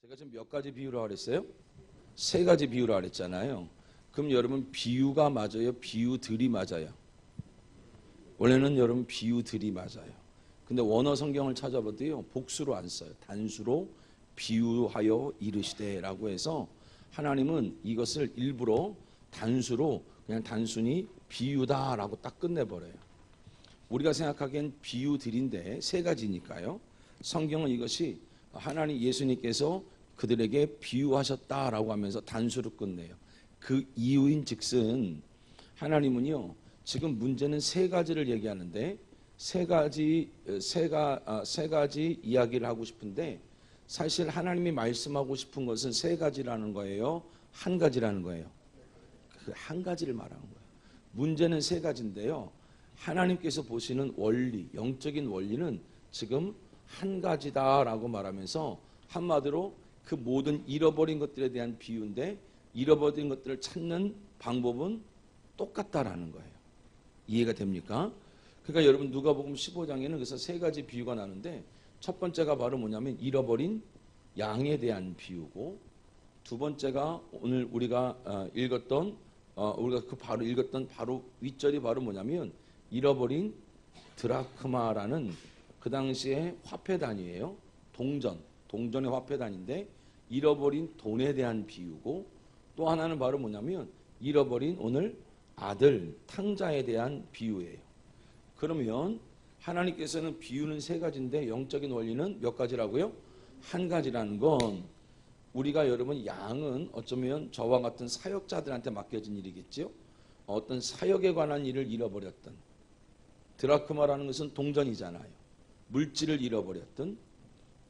제가 지금 몇 가지 비유라고 그랬어요? 세 가지 비유라고 그랬잖아요. 그럼 여러분 비유가 맞아요? 비유들이 맞아요? 원래는 여러분 비유들이 맞아요. 근데 원어 성경을 찾아봐도요, 복수로 안 써요. 단수로 비유하여 이르시되라고 해서 하나님은 이것을 일부러 단수로 그냥 단순히 비유다라고 딱 끝내버려요. 우리가 생각하기엔 비유들인데 세 가지니까요. 성경은 이것이 하나님 예수님께서 그들에게 비유하셨다라고 하면서 단수로 끝내요. 그 이유인 즉슨 하나님은요, 지금 문제는 세 가지를 얘기하는데 세 가지 이야기를 하고 싶은데 사실 하나님이 말씀하고 싶은 것은 세 가지라는 거예요? 한 가지라는 거예요? 그 한 가지를 말하는 거예요. 문제는 세 가지인데요. 하나님께서 보시는 원리, 영적인 원리는 지금 한 가지다라고 말하면서 한마디로 그 모든 잃어버린 것들에 대한 비유인데 잃어버린 것들을 찾는 방법은 똑같다라는 거예요. 이해가 됩니까? 그러니까 여러분 누가복음 15장에는 그래서 세 가지 비유가 나는데 첫 번째가 바로 뭐냐면 잃어버린 양에 대한 비유고, 두 번째가 오늘 우리가 읽었던 우리가 그 바로 읽었던 바로 윗절이 바로 뭐냐면 잃어버린 드라크마라는 그 당시에 화폐 단위예요. 동전의 화폐 단위인데 잃어버린 돈에 대한 비유고, 또 하나는 바로 뭐냐면 잃어버린 오늘 아들 탕자에 대한 비유예요. 그러면 하나님께서는 비유는 세 가지인데 영적인 원리는 몇 가지라고요? 한 가지라는 건 우리가 여러분 양은 어쩌면 저와 같은 사역자들한테 맡겨진 일이겠죠. 어떤 사역에 관한 일을 잃어버렸던, 드라크마라는 것은 동전이잖아요. 물질을 잃어버렸던,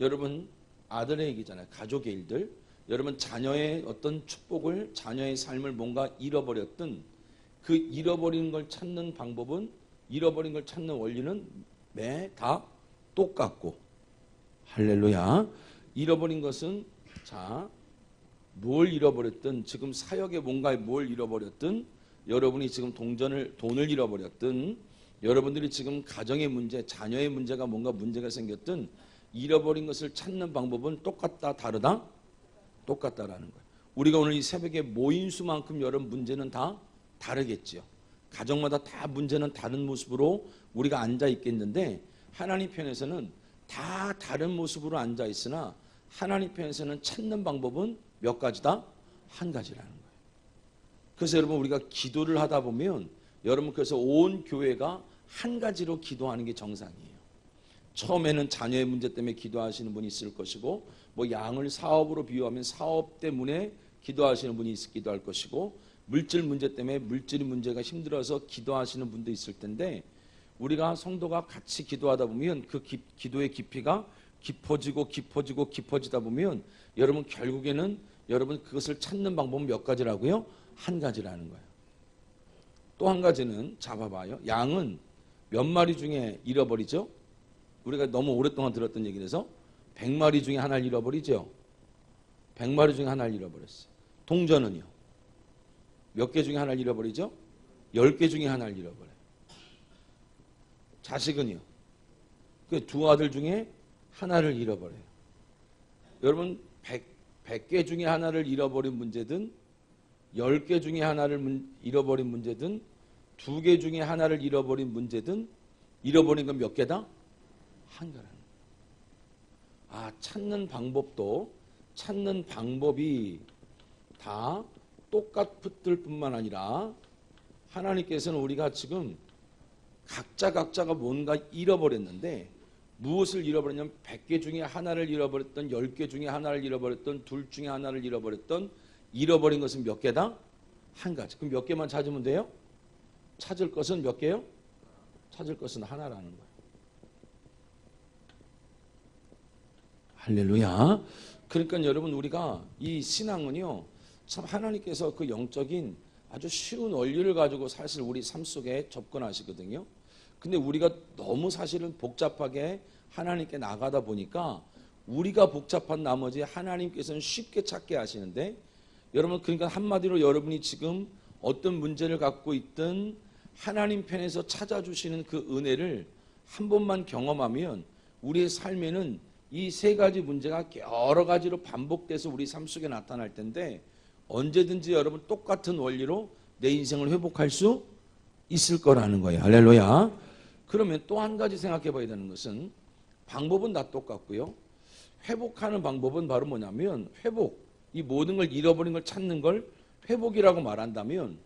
여러분 아들의 얘기잖아요. 가족의 일들, 여러분 자녀의 어떤 축복을, 자녀의 삶을 뭔가 잃어버렸던 그 잃어버린 걸 찾는 방법은, 잃어버린 걸 찾는 원리는 매 다 똑같고, 할렐루야. 잃어버린 것은 자, 뭘 잃어버렸든, 지금 사역에 뭔가 뭘 잃어버렸든, 여러분이 지금 돈을 잃어버렸든, 여러분들이 지금 가정의 문제, 자녀의 문제가 뭔가 문제가 생겼든 잃어버린 것을 찾는 방법은 똑같다, 다르다? 똑같다라는 거예요. 우리가 오늘 이 새벽에 모인 수만큼 여러분 문제는 다 다르겠죠. 가정마다 다 문제는 다른 모습으로 우리가 앉아 있겠는데 하나님 편에서는 다 다른 모습으로 앉아 있으나 하나님 편에서는 찾는 방법은 몇 가지다? 한 가지라는 거예요. 그래서 여러분 우리가 기도를 하다 보면 여러분 그래서 온 교회가 한 가지로 기도하는 게 정상이에요. 처음에는 자녀의 문제 때문에 기도하시는 분이 있을 것이고, 뭐 양을 사업으로 비유하면 사업 때문에 기도하시는 분이 기도할 것이고, 물질 문제 때문에 물질 문제가 힘들어서 기도하시는 분도 있을 텐데, 우리가 성도가 같이 기도하다 보면 그 기도의 깊이가 깊어지다 보면 여러분 결국에는 여러분 그것을 찾는 방법은 몇 가지라고요? 한 가지라는 거예요. 또 한 가지는 잡아봐요. 양은 몇 마리 중에 잃어버리죠? 우리가 너무 오랫동안 들었던 얘기라서 100마리 중에 하나를 잃어버리죠. 100마리 중에 하나를 잃어버렸어요. 동전은요? 몇 개 중에 하나를 잃어버리죠? 10개 중에 하나를 잃어버려요. 자식은요? 그 두 아들 중에 하나를 잃어버려요. 여러분 100개 중에 하나를 잃어버린 문제든 10개 중에 하나를 잃어버린 문제든 2개 중에 하나를 잃어버린 문제든 잃어버린 건 몇 개다? 한 개라는 거예요. 찾는 방법이 다 똑같을 뿐만 아니라 하나님께서는 우리가 지금 각자가 뭔가 잃어버렸는데 무엇을 잃어버렸냐면 100개 중에 하나를 잃어버렸던, 10개 중에 하나를 잃어버렸던, 둘 중에 하나를 잃어버렸던, 잃어버린 것은 몇 개다? 한 가지. 그럼 몇 개만 찾으면 돼요? 찾을 것은 몇 개요? 찾을 것은 하나라는 거예요. 할렐루야. 그러니까 여러분 우리가 이 신앙은요, 참 하나님께서 그 영적인 아주 쉬운 원리를 가지고 사실 우리 삶 속에 접근하시거든요. 근데 우리가 너무 사실은 복잡하게 하나님께 나가다 보니까 우리가 복잡한 나머지 하나님께서는 쉽게 찾게 하시는데, 여러분 그러니까 한마디로 여러분이 지금 어떤 문제를 갖고 있든 하나님 편에서 찾아주시는 그 은혜를 한 번만 경험하면 우리의 삶에는 이 세 가지 문제가 여러 가지로 반복돼서 우리 삶 속에 나타날 텐데 언제든지 여러분 똑같은 원리로 내 인생을 회복할 수 있을 거라는 거예요. 할렐루야. 그러면 또 한 가지 생각해 봐야 되는 것은 방법은 다 똑같고요. 회복하는 방법은 바로 뭐냐면 회복, 이 모든 걸 잃어버린 걸 찾는 걸 회복이라고 말한다면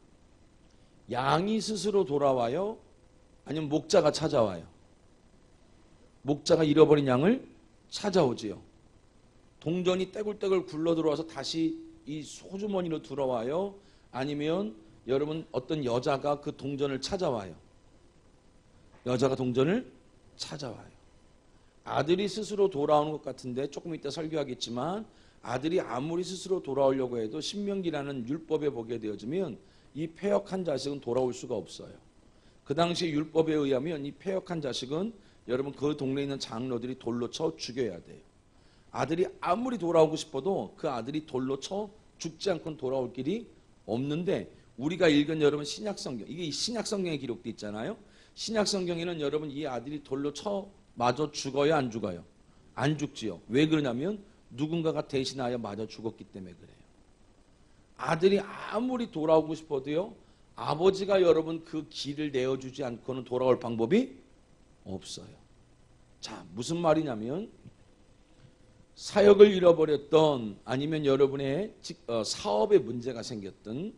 양이 스스로 돌아와요? 아니면 목자가 찾아와요? 목자가 잃어버린 양을 찾아오지요. 동전이 떼굴떼굴 굴러 들어와서 다시 이 소주머니로 들어와요? 아니면 여러분 어떤 여자가 그 동전을 찾아와요? 여자가 동전을 찾아와요. 아들이 스스로 돌아오는 것 같은데 조금 이따 설교하겠지만 아들이 아무리 스스로 돌아오려고 해도 신명기라는 율법에 보게 되어지면 이 패역한 자식은 돌아올 수가 없어요. 그 당시 율법에 의하면 이 패역한 자식은 여러분 그 동네에 있는 장로들이 돌로 쳐 죽여야 돼요. 아들이 아무리 돌아오고 싶어도 그 아들이 돌로 쳐 죽지 않고는 돌아올 길이 없는데 우리가 읽은 여러분 신약성경, 이게 신약성경에 기록돼 있잖아요. 신약성경에는 여러분 이 아들이 돌로 쳐 맞아 죽어요, 안 죽어요? 안 죽지요. 왜 그러냐면 누군가가 대신하여 맞아 죽었기 때문에 그래요. 아들이 아무리 돌아오고 싶어도요, 아버지가 여러분 그 길을 내어주지 않고는 돌아올 방법이 없어요. 자, 무슨 말이냐면 사역을 잃어버렸던 아니면 여러분의 사업에 문제가 생겼던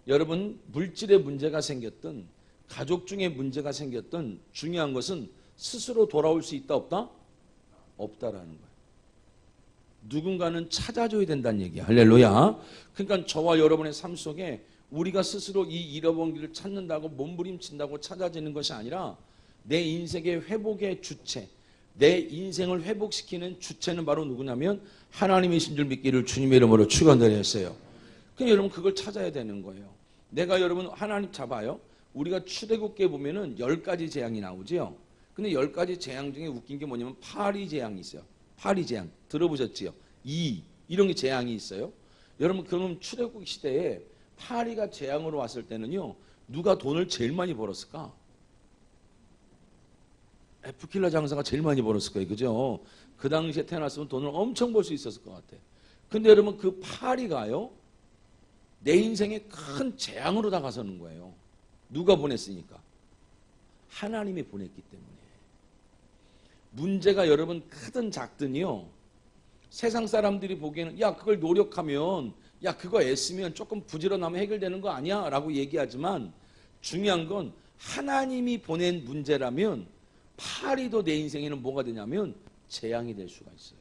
여러분 물질에 문제가 생겼던 가족 중에 문제가 생겼던 중요한 것은 스스로 돌아올 수 있다 없다? 없다라는 거예요. 누군가는 찾아줘야 된다는 얘기야. 할렐루야. 그러니까 저와 여러분의 삶 속에 우리가 스스로 이 잃어버린 길을 찾는다고 몸부림친다고 찾아지는 것이 아니라 내 인생의 회복의 주체, 내 인생을 회복시키는 주체는 바로 누구냐면 하나님이신 줄 믿기를 주님의 이름으로 축원드렸어요. 그러니까 여러분 그걸 찾아야 되는 거예요. 내가 여러분 하나님 잡아요. 우리가 출애굽기에 보면은 10가지 재앙이 나오죠. 근데 10가지 재앙 중에 웃긴 게 뭐냐면 파리 재앙이 있어요. 파리 재앙 들어보셨지요? 이런 게 재앙이 있어요. 여러분 그러면 출애굽 시대에 파리가 재앙으로 왔을 때는요, 누가 돈을 제일 많이 벌었을까? 에프킬라 장사가 제일 많이 벌었을 거예요. 그죠? 그 당시에 태어났으면 돈을 엄청 벌 수 있었을 것 같아. 근데 여러분 그 파리가요, 내 인생에 큰 재앙으로 다가서는 거예요. 누가 보냈으니까? 하나님이 보냈기 때문에. 문제가 여러분 크든 작든요, 세상 사람들이 보기에는 야 그걸 노력하면, 야 그거 애쓰면 조금 부지런하면 해결되는 거 아니야? 라고 얘기하지만 중요한 건 하나님이 보낸 문제라면 파리도 내 인생에는 뭐가 되냐면 재앙이 될 수가 있어요.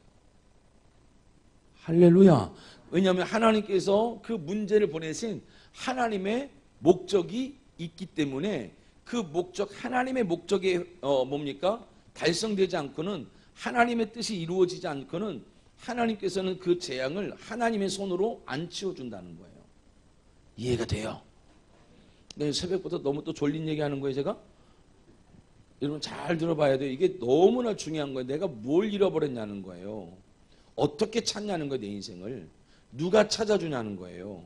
할렐루야. 왜냐하면 하나님께서 그 문제를 보내신 하나님의 목적이 있기 때문에 그 목적, 하나님의 목적이 뭡니까? 달성되지 않고는, 하나님의 뜻이 이루어지지 않고는 하나님께서는 그 재앙을 하나님의 손으로 안 치워준다는 거예요. 이해가 돼요? 네, 새벽부터 너무 또 졸린 얘기하는 거예요 제가? 여러분 잘 들어봐야 돼요. 이게 너무나 중요한 거예요. 내가 뭘 잃어버렸냐는 거예요. 어떻게 찾냐는 거예요. 내 인생을 누가 찾아주냐는 거예요.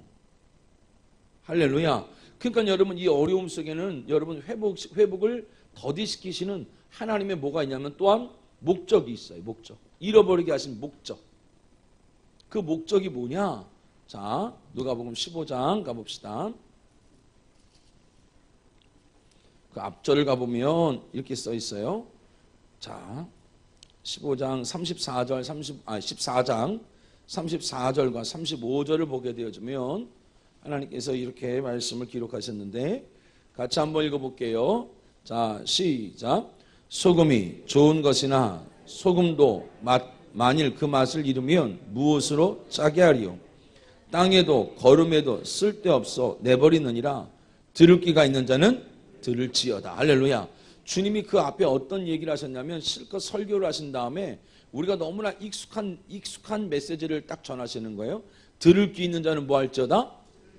할렐루야. 그러니까 여러분 이 어려움 속에는 여러분 회복을 더디시키시는 하나님의 뭐가 있냐면 또한 목적이 있어요. 목적. 잃어버리게 하신 목적. 그 목적이 뭐냐? 자, 누가복음 15장 가봅시다. 그 앞절을 가보면 이렇게 써 있어요. 자, 15장 14절 14장 34절과 35절을 보게 되어지면 하나님께서 이렇게 말씀을 기록하셨는데 같이 한번 읽어볼게요. 자, 시작. 소금이 좋은 것이나 소금도 만일 그 맛을 잃으면 무엇으로 짜게 하리요? 땅에도 거름에도 쓸데없어 내버리느니라. 들을 귀가 있는 자는 들을지어다. 할렐루야. 주님이 그 앞에 어떤 얘기를 하셨냐면 실컷 설교를 하신 다음에 우리가 너무나 익숙한 메시지를 딱 전하시는 거예요. 들을 귀 있는 자는 뭐 할지어다?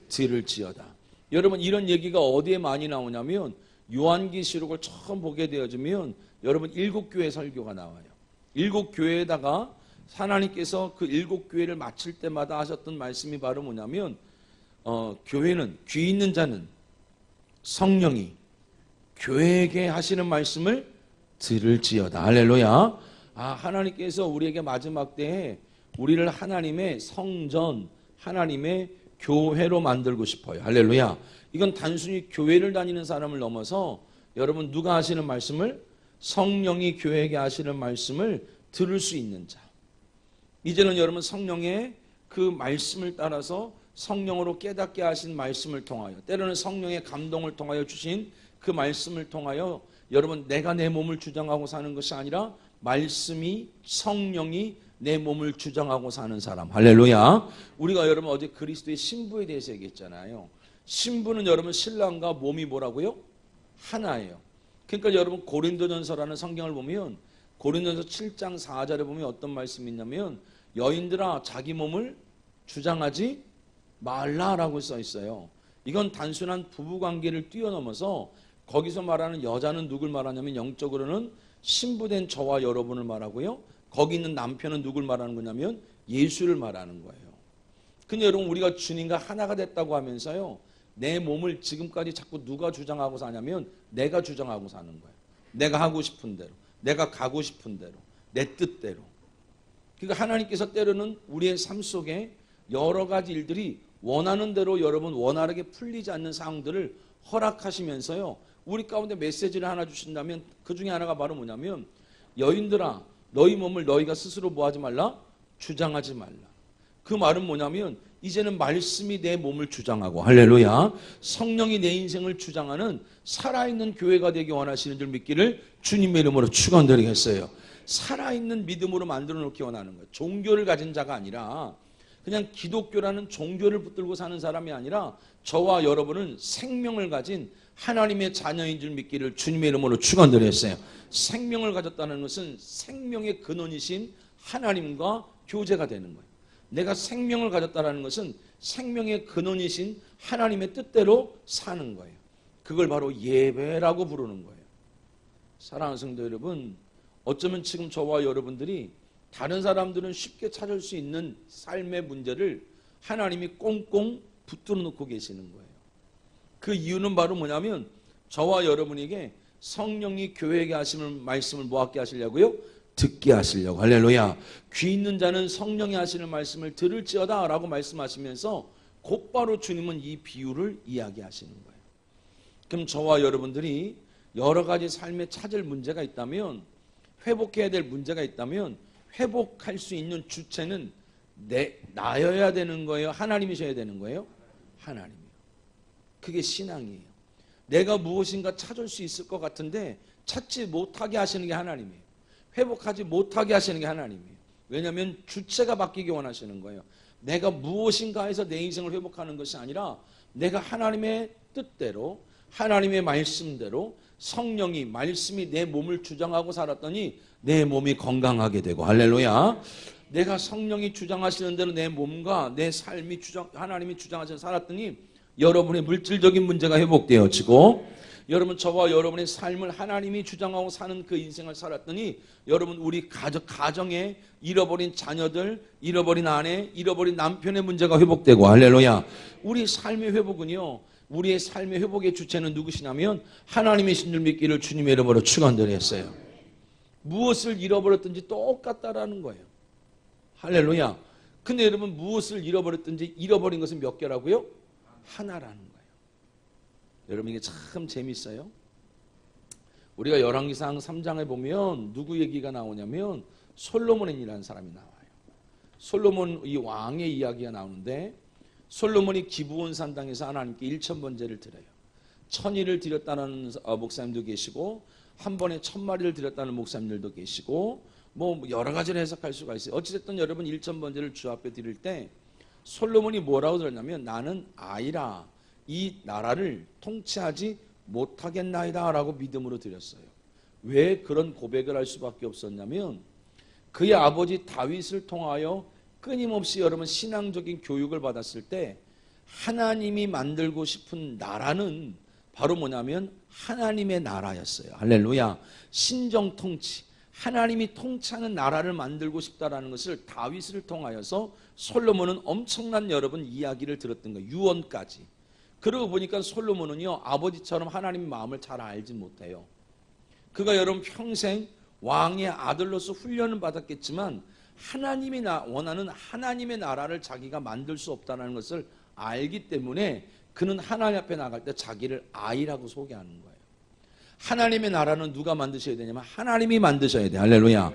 들을지어다. 여러분 이런 얘기가 어디에 많이 나오냐면 요한계시록을 처음 보게 되어지면 여러분 7교회 설교가 나와요. 7교회에다가 하나님께서 그 7교회를 마칠 때마다 하셨던 말씀이 바로 뭐냐면 교회는 귀 있는 자는 성령이 교회에게 하시는 말씀을 들을지어다. 할렐루야. 하나님께서 우리에게 마지막 때에 우리를 하나님의 성전, 하나님의 교회로 만들고 싶어요. 할렐루야. 이건 단순히 교회를 다니는 사람을 넘어서 여러분 누가 하시는 말씀을? 성령이 교회에게 하시는 말씀을 들을 수 있는 자. 이제는 여러분 성령의 그 말씀을 따라서 성령으로 깨닫게 하신 말씀을 통하여, 때로는 성령의 감동을 통하여 주신 그 말씀을 통하여 여러분 내가 내 몸을 주장하고 사는 것이 아니라 말씀이, 성령이 내 몸을 주장하고 사는 사람. 할렐루야. 우리가 여러분 어제 그리스도의 신부에 대해서 얘기했잖아요. 신부는 여러분 신랑과 몸이 뭐라고요? 하나예요. 그러니까 여러분 고린도전서라는 성경을 보면 고린도전서 7장 4절에 보면 어떤 말씀이 있냐면 여인들아 자기 몸을 주장하지 말라라고 써 있어요. 이건 단순한 부부관계를 뛰어넘어서 거기서 말하는 여자는 누굴 말하냐면 영적으로는 신부된 저와 여러분을 말하고요. 거기 있는 남편은 누굴 말하는 거냐면 예수를 말하는 거예요. 근데 여러분 우리가 주님과 하나가 됐다고 하면서요. 내 몸을 지금까지 자꾸 누가 주장하고 사냐면 내가 주장하고 사는 거예요. 내가 하고 싶은 대로, 내가 가고 싶은 대로, 내 뜻대로. 그러니까 하나님께서 때로는 우리의 삶 속에 여러 가지 일들이 원하는 대로 여러분 원활하게 풀리지 않는 상황들을 허락하시면서요. 우리 가운데 메시지를 하나 주신다면 그 중에 하나가 바로 뭐냐면 여인들아 너희 몸을 너희가 스스로 뭐하지 말라? 주장하지 말라. 그 말은 뭐냐면 이제는 말씀이 내 몸을 주장하고 할렐루야. 성령이 내 인생을 주장하는 살아있는 교회가 되기 원하시는 줄 믿기를 주님의 이름으로 축원드리겠어요. 살아있는 믿음으로 만들어 놓기 원하는 거예요. 종교를 가진 자가 아니라 그냥 기독교라는 종교를 붙들고 사는 사람이 아니라 저와 여러분은 생명을 가진 하나님의 자녀인 줄 믿기를 주님의 이름으로 축원드렸어요. 생명을 가졌다는 것은 생명의 근원이신 하나님과 교제가 되는 거예요. 내가 생명을 가졌다는 것은 생명의 근원이신 하나님의 뜻대로 사는 거예요. 그걸 바로 예배라고 부르는 거예요. 사랑하는 성도 여러분, 어쩌면 지금 저와 여러분들이 다른 사람들은 쉽게 찾을 수 있는 삶의 문제를 하나님이 꽁꽁 붙들어 놓고 계시는 거예요. 그 이유는 바로 뭐냐면 저와 여러분에게 성령이 교회에게 하시는 말씀을 뭐하게 하시려고요? 듣게 하시려고. 할렐루야. 귀 있는 자는 성령이 하시는 말씀을 들을지어다 라고 말씀하시면서 곧바로 주님은 이 비유를 이야기하시는 거예요. 그럼 저와 여러분들이 여러 가지 삶에 찾을 문제가 있다면, 회복해야 될 문제가 있다면 회복할 수 있는 주체는 나여야 되는 거예요? 하나님이셔야 되는 거예요? 하나님이요. 그게 신앙이에요. 내가 무엇인가 찾을 수 있을 것 같은데 찾지 못하게 하시는 게 하나님이에요. 회복하지 못하게 하시는 게 하나님이에요. 왜냐하면 주체가 바뀌기 원하시는 거예요. 내가 무엇인가 해서 내 인생을 회복하는 것이 아니라 내가 하나님의 뜻대로, 하나님의 말씀대로 성령이, 말씀이 내 몸을 주장하고 살았더니 내 몸이 건강하게 되고. 할렐루야. 내가 성령이 주장하시는 대로 내 몸과 내 삶이 하나님이 주장하셔서 살았더니 여러분의 물질적인 문제가 회복되어지고, 여러분 저와 여러분의 삶을 하나님이 주장하고 사는 그 인생을 살았더니 여러분 우리 가정에 잃어버린 자녀들, 잃어버린 아내, 잃어버린 남편의 문제가 회복되고. 할렐루야. 우리 삶의 회복은요, 우리의 삶의 회복의 주체는 누구시냐면 하나님이신 줄 믿기를 주님의 이름으로 축원드렸어요. 무엇을 잃어버렸든지 똑같다라는 거예요. 할렐루야. 근데 여러분 무엇을 잃어버렸든지 잃어버린 것은 몇 개라고요? 하나라는 거예요. 여러분 이게 참 재밌어요. 우리가 열왕기상 3장에 보면 누구 얘기가 나오냐면 솔로몬이라는 사람이 나와요. 솔로몬 이 왕의 이야기가 나오는데 솔로몬이 기브온 산당에서 하나님께 1000번제를 드려요. 1000일을 드렸다는 목사님도 계시고 한 번에 1000마리를 드렸다는 목사님들도 계시고 뭐 여러 가지를 해석할 수가 있어요. 어찌됐든 여러분 1000번제를 주 앞에 드릴 때 솔로몬이 뭐라고 들었냐면 나는 아이라 이 나라를 통치하지 못하겠나이다 라고 믿음으로 드렸어요. 왜 그런 고백을 할 수밖에 없었냐면 그의 아버지 다윗을 통하여 끊임없이 여러분 신앙적인 교육을 받았을 때 하나님이 만들고 싶은 나라는 바로 뭐냐면 하나님의 나라였어요. 할렐루야. 신정 통치, 하나님이 통치하는 나라를 만들고 싶다라는 것을 다윗을 통하여서 솔로몬은 엄청난 여러분 이야기를 들었던 거예요. 유언까지. 그러고 보니까 솔로몬은요 아버지처럼 하나님 마음을 잘 알지 못해요. 그가 여러분 평생 왕의 아들로서 훈련을 받았겠지만 하나님이 원하는 하나님의 나라를 자기가 만들 수 없다는 것을 알기 때문에 그는 하나님 앞에 나갈 때 자기를 아이라고 소개하는 거예요. 하나님의 나라는 누가 만드셔야 되냐면 하나님이 만드셔야 돼요. 할렐루야.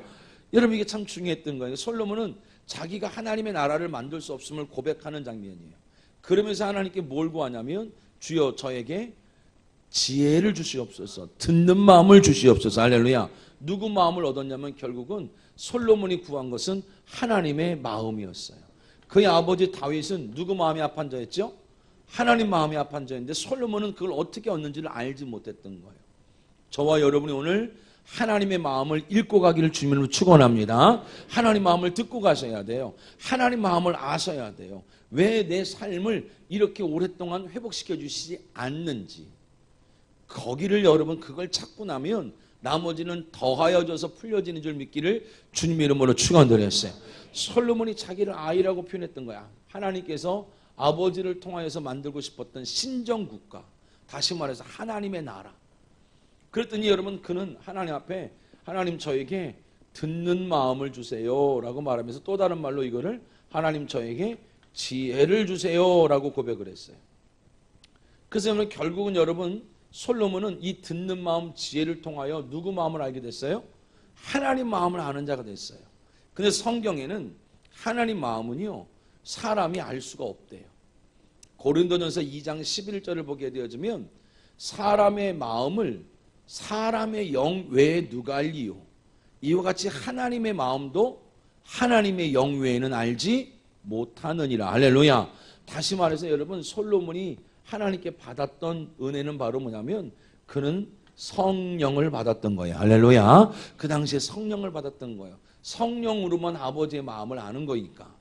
여러분 이게 참 중요했던 거예요. 솔로몬은 자기가 하나님의 나라를 만들 수 없음을 고백하는 장면이에요. 그러면서 하나님께 뭘 구하냐면 주여 저에게 지혜를 주시옵소서, 듣는 마음을 주시옵소서. 할렐루야. 누구 마음을 얻었냐면 결국은 솔로몬이 구한 것은 하나님의 마음이었어요. 그의 아버지 다윗은 누구 마음이 합한 자였죠? 하나님 마음이 합한 자였는데 솔로몬은 그걸 어떻게 얻는지를 알지 못했던 거예요. 저와 여러분이 오늘 하나님의 마음을 읽고 가기를 주님으로 축원합니다. 하나님 마음을 듣고 가셔야 돼요. 하나님 마음을 아셔야 돼요. 왜 내 삶을 이렇게 오랫동안 회복시켜 주시지 않는지, 거기를 여러분 그걸 찾고 나면 나머지는 더하여져서 풀려지는 줄 믿기를 주님의 이름으로 축원드렸어요. 솔로몬이 자기를 아이라고 표현했던 거야. 하나님께서 아버지를 통하여서 만들고 싶었던 신정국가, 다시 말해서 하나님의 나라. 그랬더니 여러분 그는 하나님 앞에 하나님 저에게 듣는 마음을 주세요 라고 말하면서 또 다른 말로 이거를 하나님 저에게 지혜를 주세요 라고 고백을 했어요. 그래서 결국은 여러분 솔로몬은 이 듣는 마음 지혜를 통하여 누구 마음을 알게 됐어요? 하나님 마음을 아는 자가 됐어요. 근데 성경에는 하나님 마음은요 사람이 알 수가 없대요. 고린도전서 2장 11절을 보게 되어지면 사람의 마음을 사람의 영 외에 누가 알리요? 이와 같이 하나님의 마음도 하나님의 영 외에는 알지 못하느니라. 할렐루야. 다시 말해서 여러분 솔로몬이 하나님께 받았던 은혜는 바로 뭐냐면 그는 성령을 받았던 거예요. 할렐루야. 그 당시에 성령을 받았던 거예요. 성령으로만 아버지의 마음을 아는 거니까.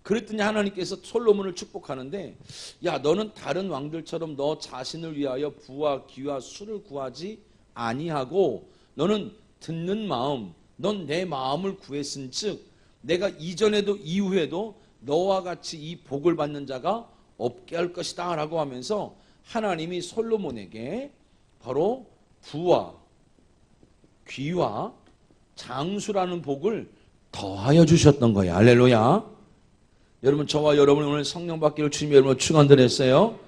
그랬더니 하나님께서 솔로몬을 축복하는데 야 너는 다른 왕들처럼 너 자신을 위하여 부와 기와 수를 구하지 아니하고 너는 듣는 마음, 넌 내 마음을 구했은즉 내가 이전에도 이후에도 너와 같이 이 복을 받는 자가 없게 할 것이다 라고 하면서 하나님이 솔로몬에게 바로 부와 귀와 장수라는 복을 더하여 주셨던 거예요. 할렐루야. 여러분 저와 여러분이 오늘 성령 받기를 주님 여러분 축원드렸어요.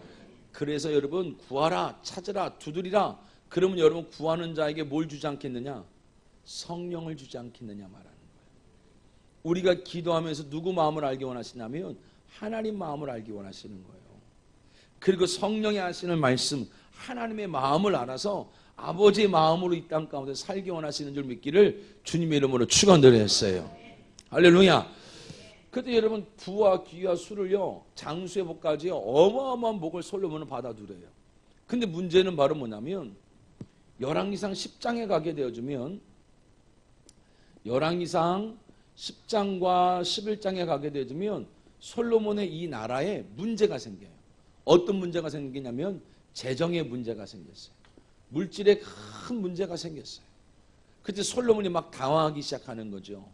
그래서 여러분 구하라 찾으라 두드리라. 그러면 여러분 구하는 자에게 뭘 주지 않겠느냐? 성령을 주지 않겠느냐 말하는 거예요. 우리가 기도하면서 누구 마음을 알기 원하시냐면 하나님 마음을 알기 원하시는 거예요. 그리고 성령이 하시는 말씀 하나님의 마음을 알아서 아버지의 마음으로 이 땅 가운데 살기 원하시는 줄 믿기를 주님의 이름으로 축원드렸어요. 할렐루야. 그때 여러분 부와 귀와 수를요 장수의 복까지 어마어마한 복을 솔로몬은 받아들여요. 근데 문제는 바로 뭐냐면 열왕기상 10장에 가게 되어주면 열왕기상 10장과 11장에 가게 되어주면 솔로몬의 이 나라에 문제가 생겨요. 어떤 문제가 생기냐면 재정의 문제가 생겼어요. 물질에 큰 문제가 생겼어요. 그때 솔로몬이 막 당황하기 시작하는 거죠.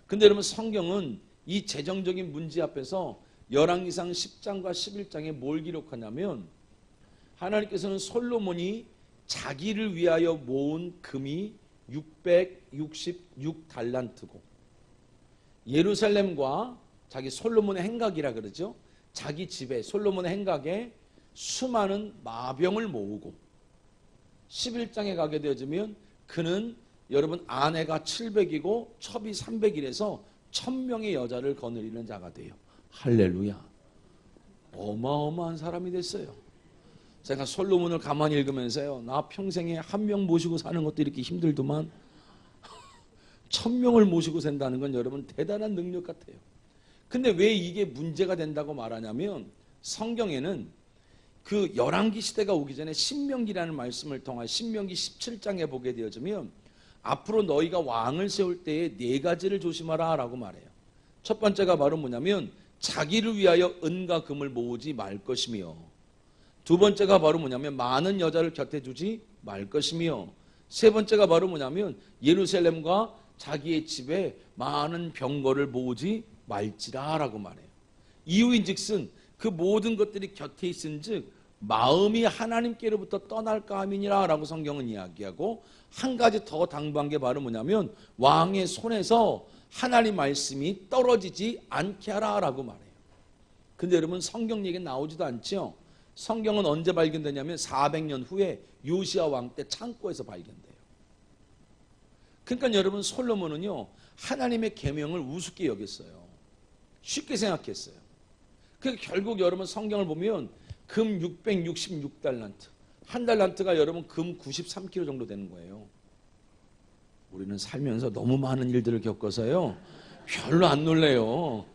근데 여러분 성경은 이 재정적인 문제 앞에서 열왕기상 10장과 11장에 뭘 기록하냐면 하나님께서는 솔로몬이 자기를 위하여 모은 금이 666달란트고 예루살렘과 자기 솔로몬의 행각이라 그러죠. 자기 집에 솔로몬의 행각에 수많은 마병을 모으고 11장에 가게 되어지면 그는 여러분 아내가 700이고 첩이 300이라서 1000명의 여자를 거느리는 자가 돼요. 할렐루야. 어마어마한 사람이 됐어요. 제가 솔로몬을 가만히 읽으면서요. 나 평생에 한 명 모시고 사는 것도 이렇게 힘들더만 1000명을 모시고 산다는 건 여러분 대단한 능력 같아요. 근데 왜 이게 문제가 된다고 말하냐면 성경에는 그 열왕기 시대가 오기 전에 신명기라는 말씀을 통해 신명기 17장에 보게 되어지면 앞으로 너희가 왕을 세울 때에 4가지를 조심하라 라고 말해요. 첫 번째가 바로 뭐냐면 자기를 위하여 은과 금을 모으지 말 것이며 두 번째가 바로 뭐냐면 많은 여자를 곁에 두지 말 것이며 세 번째가 바로 뭐냐면 예루살렘과 자기의 집에 많은 병거를 모으지 말지라 라고 말해요. 이유인즉슨 그 모든 것들이 곁에 있은즉 마음이 하나님께로부터 떠날까 함이니라 라고 성경은 이야기하고, 한 가지 더 당부한 게 바로 뭐냐면 왕의 손에서 하나님 말씀이 떨어지지 않게 하라 라고 말해요. 근데 여러분 성경 얘기는 나오지도 않죠. 성경은 언제 발견되냐면 400년 후에 요시야 왕 때 창고에서 발견돼요. 그러니까 여러분 솔로몬은요 하나님의 계명을 우습게 여겼어요. 쉽게 생각했어요. 그러니까 결국 여러분 성경을 보면 금 666달란트, 한 달란트가 여러분 금 93kg 정도 되는 거예요. 우리는 살면서 너무 많은 일들을 겪어서요 별로 안 놀래요.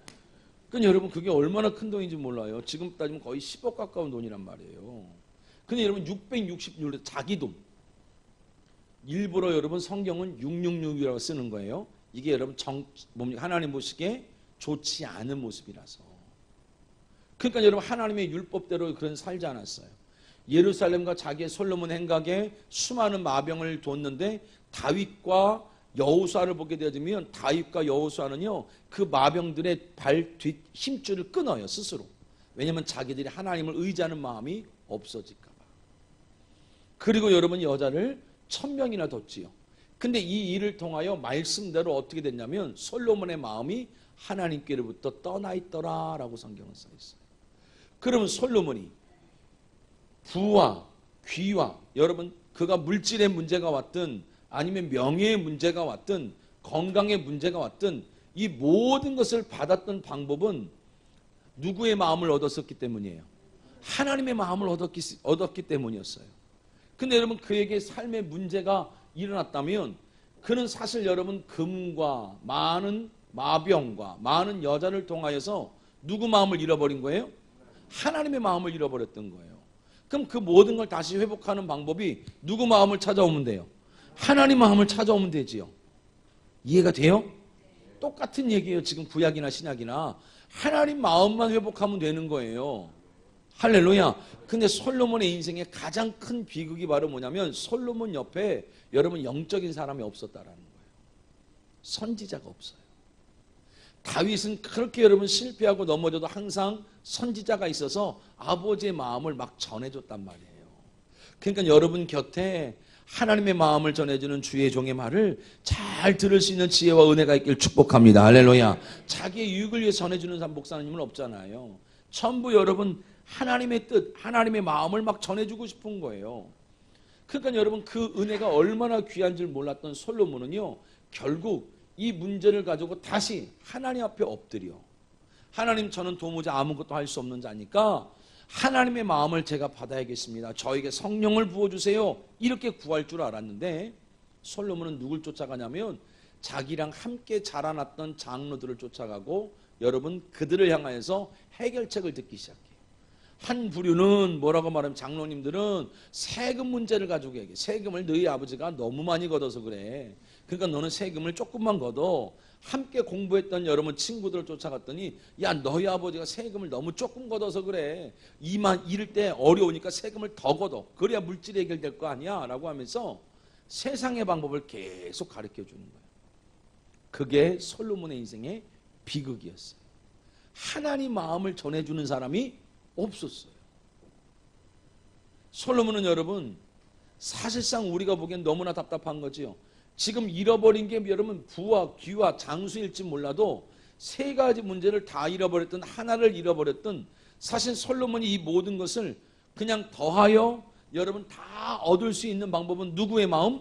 그러니까 여러분 그게 얼마나 큰 돈인지 몰라요. 지금 따지면 거의 10억 가까운 돈이란 말이에요. 근데 여러분 666을 자기 돈, 일부러 여러분 성경은 666이라고 쓰는 거예요. 이게 여러분 하나님 보시기에 좋지 않은 모습이라서. 그러니까 여러분 하나님의 율법대로 그런 살지 않았어요. 예루살렘과 자기의 솔로몬 행각에 수많은 마병을 뒀는데 다윗과 여호수아를 보게 되면 다윗과 여호수아는요 그 마병들의 발 뒷 힘줄을 끊어요 스스로. 왜냐하면 자기들이 하나님을 의지하는 마음이 없어질까 봐. 그리고 여러분 여자를 1000명이나 뒀지요. 근데 이 일을 통하여 말씀대로 어떻게 됐냐면 솔로몬의 마음이 하나님께로부터 떠나 있더라 라고 성경은 써 있어요. 그러면 솔로몬이 부와 귀와 여러분 그가 물질의 문제가 왔든 아니면 명예의 문제가 왔든 건강의 문제가 왔든 이 모든 것을 받았던 방법은 누구의 마음을 얻었었기 때문이에요? 하나님의 마음을 얻었기 때문이었어요. 근데 여러분 그에게 삶의 문제가 일어났다면 그는 사실 여러분 금과 많은 마병과 많은 여자를 통하여서 누구 마음을 잃어버린 거예요? 하나님의 마음을 잃어버렸던 거예요. 그럼 그 모든 걸 다시 회복하는 방법이 누구 마음을 찾아오면 돼요? 하나님 마음을 찾아오면 되지요. 이해가 돼요? 똑같은 얘기예요. 지금 구약이나 신약이나 하나님 마음만 회복하면 되는 거예요. 할렐루야. 근데 솔로몬의 인생에 가장 큰 비극이 바로 뭐냐면 솔로몬 옆에 여러분 영적인 사람이 없었다라는 거예요. 선지자가 없어요. 다윗은 그렇게 여러분 실패하고 넘어져도 항상 선지자가 있어서 아버지의 마음을 막 전해줬단 말이에요. 그러니까 여러분 곁에 하나님의 마음을 전해주는 주의 종의 말을 잘 들을 수 있는 지혜와 은혜가 있길 축복합니다. 할렐루야. 자기의 유익을 위해 전해주는 목사님은 없잖아요. 전부 여러분 하나님의 뜻, 하나님의 마음을 막 전해주고 싶은 거예요. 그러니까 여러분 그 은혜가 얼마나 귀한 줄 몰랐던 솔로몬은요 결국 이 문제를 가지고 다시 하나님 앞에 엎드려, 하나님 저는 도무지 아무것도 할 수 없는 자니까 하나님의 마음을 제가 받아야겠습니다. 저에게 성령을 부어주세요. 이렇게 구할 줄 알았는데 솔로몬은 누굴 쫓아가냐면 자기랑 함께 자라났던 장로들을 쫓아가고 여러분 그들을 향하여서 해결책을 듣기 시작해요. 한 부류는 뭐라고 말하면 장로님들은 세금 문제를 가지고 얘기해. 세금을 너희 아버지가 너무 많이 걷어서 그래. 그러니까 너는 세금을 조금만 걷어. 함께 공부했던 여러분 친구들을 쫓아갔더니 야 너희 아버지가 세금을 너무 조금 걷어서 그래. 이럴 때 어려우니까 세금을 더 걷어. 그래야 물질이 해결될 거 아니야 라고 하면서 세상의 방법을 계속 가르쳐 주는 거예요. 그게 솔로몬의 인생의 비극이었어요. 하나님 마음을 전해주는 사람이 없었어요. 솔로몬은 여러분 사실상 우리가 보기엔 너무나 답답한 거지요. 지금 잃어버린 게 여러분 부와 귀와 장수일지 몰라도 세 가지 문제를 다 잃어버렸든 하나를 잃어버렸든 사실 솔로몬이 이 모든 것을 그냥 더하여 여러분 다 얻을 수 있는 방법은 누구의 마음?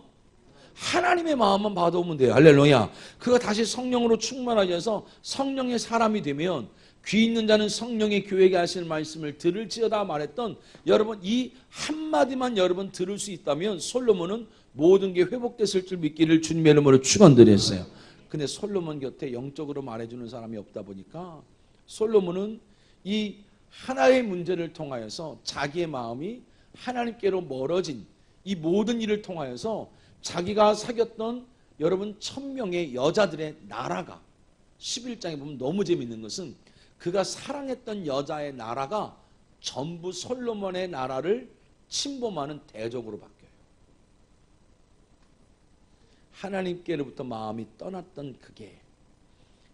하나님의 마음만 받아오면 돼요. 할렐루야. 그가 다시 성령으로 충만하셔서 성령의 사람이 되면 귀 있는 자는 성령의 교회에게 하실 말씀을 들을지어다 말했던 여러분 이 한마디만 여러분 들을 수 있다면 솔로몬은 모든 게 회복됐을 줄 믿기를 주님의 이름으로 축원드렸어요. 근데 솔로몬 곁에 영적으로 말해주는 사람이 없다 보니까 솔로몬은 이 하나의 문제를 통하여서 자기의 마음이 하나님께로 멀어진 이 모든 일을 통하여서 자기가 사귀었던 여러분 1000명의 여자들의 나라가 11장에 보면 너무 재밌는 것은 그가 사랑했던 여자의 나라가 전부 솔로몬의 나라를 침범하는 대적으로 바뀌어요. 하나님께로부터 마음이 떠났던 그게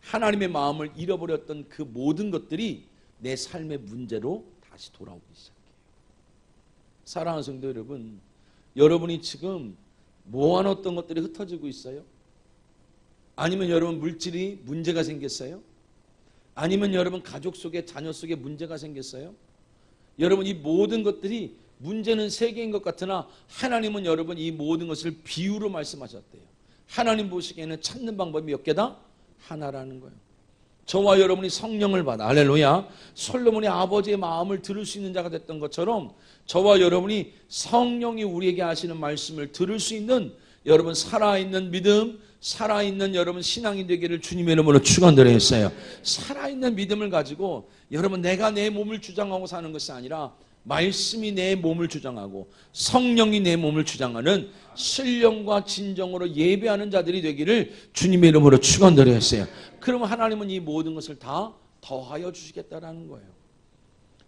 하나님의 마음을 잃어버렸던 그 모든 것들이 내 삶의 문제로 다시 돌아오기 시작해요. 사랑하는 성도 여러분, 여러분이 지금 모아놓았던 것들이 흩어지고 있어요? 아니면 여러분 물질이 문제가 생겼어요? 아니면 여러분 가족 속에 자녀 속에 문제가 생겼어요? 여러분 이 모든 것들이 문제는 세 개인 것 같으나 하나님은 여러분 이 모든 것을 비유로 말씀하셨대요. 하나님 보시기에는 찾는 방법이 몇 개다? 하나라는 거예요. 저와 여러분이 성령을 받아, 할렐루야, 솔로몬이 아버지의 마음을 들을 수 있는 자가 됐던 것처럼 저와 여러분이 성령이 우리에게 하시는 말씀을 들을 수 있는 여러분 살아있는 믿음, 살아있는 여러분 신앙이 되기를 주님의 이름으로 축원드리겠어요. 살아있는 믿음을 가지고 여러분 내가 내 몸을 주장하고 사는 것이 아니라 말씀이 내 몸을 주장하고 성령이 내 몸을 주장하는 신령과 진정으로 예배하는 자들이 되기를 주님의 이름으로 축원드리겠어요. 그러면 하나님은 이 모든 것을 다 더하여 주시겠다라는 거예요.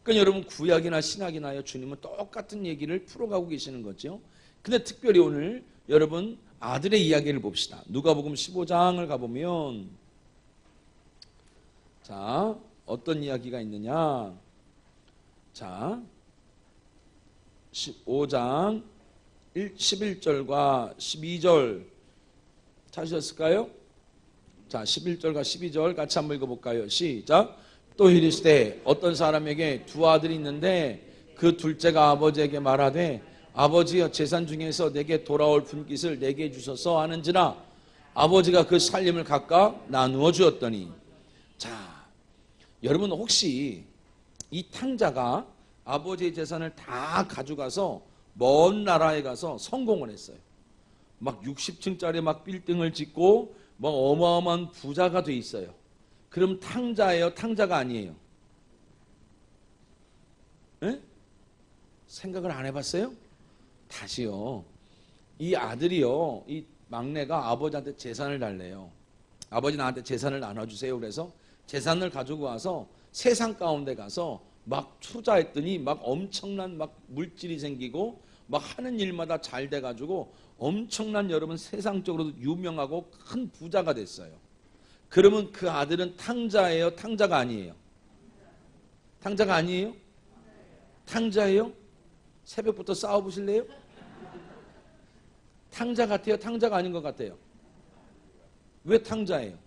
그러니까 여러분 구약이나 신약이나 주님은 똑같은 얘기를 풀어가고 계시는 거죠. 근데 특별히 오늘 여러분 아들의 이야기를 봅시다. 누가복음 15장을 가보면 자 어떤 이야기가 있느냐. 자 15장 11절과 12절 찾으셨을까요? 자 11절과 12절 같이 한번 읽어볼까요? 시작. 또 이르시되 어떤 사람에게 두 아들이 있는데 그 둘째가 아버지에게 말하되 아버지여 재산 중에서 내게 돌아올 분깃을 내게 주소서 하는지라 아버지가 그 살림을 각각 나누어 주었더니. 자 여러분 혹시 이 탕자가 아버지의 재산을 다 가져가서 먼 나라에 가서 성공을 했어요. 막 60층짜리 막 빌딩을 짓고 막 어마어마한 부자가 돼 있어요. 그럼 탕자예요? 탕자가 아니에요? 에? 생각을 안 해봤어요? 다시요. 이 아들이요, 이 막내가 아버지한테 재산을 달래요. 아버지 나한테 재산을 나눠주세요. 그래서 재산을 가지고 와서 세상 가운데 가서 막 투자했더니 막 엄청난 막 물질이 생기고 막 하는 일마다 잘 돼가지고 엄청난 여러분 세상적으로도 유명하고 큰 부자가 됐어요. 그러면 그 아들은 탕자예요? 탕자가 아니에요? 탕자가 아니에요? 탕자예요? 새벽부터 싸워보실래요? 탕자 같아요? 탕자가 아닌 것 같아요? 왜 탕자예요?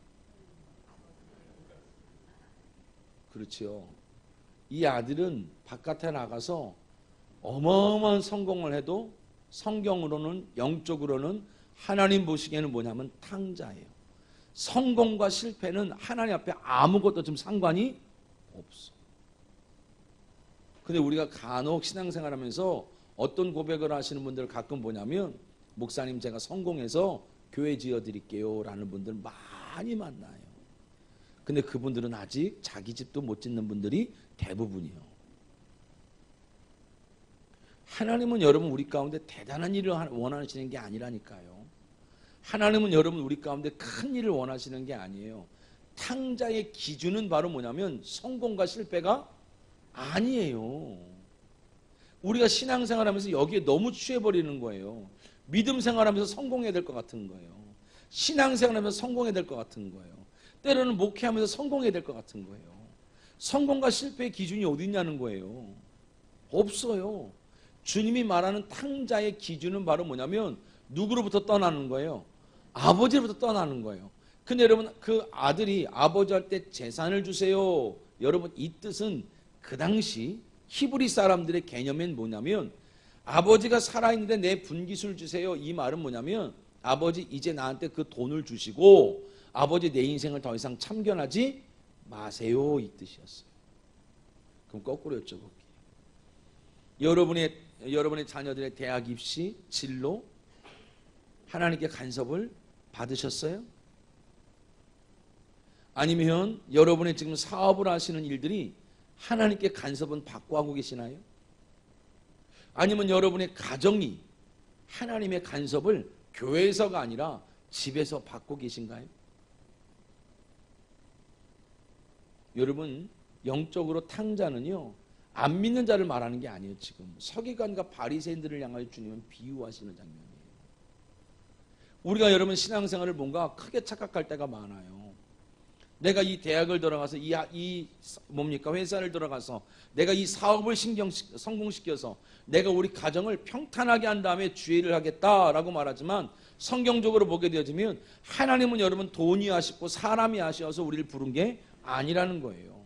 그렇죠. 이 아들은 바깥에 나가서 어마어마한 성공을 해도 성경으로는 영적으로는 하나님 보시기에는 뭐냐면 탕자예요. 성공과 실패는 하나님 앞에 아무것도 좀 상관이 없어. 근데 우리가 간혹 신앙생활하면서 어떤 고백을 하시는 분들을 가끔 보냐면 목사님 제가 성공해서 교회 지어드릴게요 라는 분들 많이 만나요. 근데 그분들은 아직 자기 집도 못 짓는 분들이 대부분이요. 하나님은 여러분 우리 가운데 대단한 일을 원하시는 게 아니라니까요. 하나님은 여러분 우리 가운데 큰 일을 원하시는 게 아니에요. 탕자의 기준은 바로 뭐냐면 성공과 실패가 아니에요. 우리가 신앙생활하면서 여기에 너무 취해버리는 거예요. 믿음 생활하면서 성공해야 될 것 같은 거예요. 신앙생활하면서 성공해야 될 것 같은 거예요. 때로는 목회하면서 성공해야 될 것 같은 거예요. 성공과 실패의 기준이 어디 있냐는 거예요. 없어요. 주님이 말하는 탕자의 기준은 바로 뭐냐면 누구로부터 떠나는 거예요? 아버지로부터 떠나는 거예요. 근데 여러분 그 아들이 아버지한테 재산을 주세요. 여러분 이 뜻은 그 당시 히브리 사람들의 개념은 뭐냐면 아버지가 살아있는데 내 분깃을 주세요. 이 말은 뭐냐면 아버지 이제 나한테 그 돈을 주시고 아버지 내 인생을 더 이상 참견하지 마세요. 이 뜻이었어요. 그럼 거꾸로 여쭤볼게요. 여러분의 자녀들의 대학 입시, 진로 하나님께 간섭을 받으셨어요? 아니면 여러분의 지금 사업을 하시는 일들이 하나님께 간섭은 받고 하고 계시나요? 아니면 여러분의 가정이 하나님의 간섭을 교회에서가 아니라 집에서 받고 계신가요? 여러분 영적으로 탕자는요 안 믿는 자를 말하는 게 아니에요. 지금 서기관과 바리새인들을 향하여 주님은 비유하시는 장면이에요. 우리가 여러분 신앙생활을 뭔가 크게 착각할 때가 많아요. 내가 이 대학을 들어가서 뭡니까? 회사를 들어가서 내가 이 사업을 성공시켜서 내가 우리 가정을 평탄하게 한 다음에 주의를 하겠다라고 말하지만 성경적으로 보게 되어지면 하나님은 여러분 돈이 아쉽고 사람이 아쉬워서 우리를 부른 게 아니라는 거예요.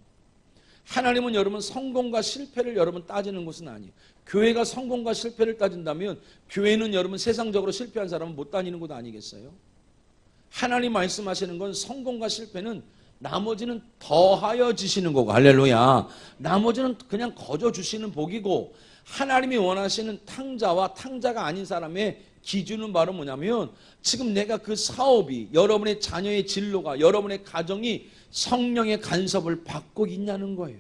하나님은 여러분 성공과 실패를 여러분 따지는 것은 아니에요. 교회가 성공과 실패를 따진다면 교회는 여러분 세상적으로 실패한 사람은 못 다니는 곳 아니겠어요? 하나님 말씀하시는 건 성공과 실패는 나머지는 더하여 주시는 거고, 할렐루야. 나머지는 그냥 거저 주시는 복이고, 하나님이 원하시는 탕자와 탕자가 아닌 사람의 기준은 바로 뭐냐면 지금 내가 그 사업이, 여러분의 자녀의 진로가, 여러분의 가정이 성령의 간섭을 받고 있냐는 거예요.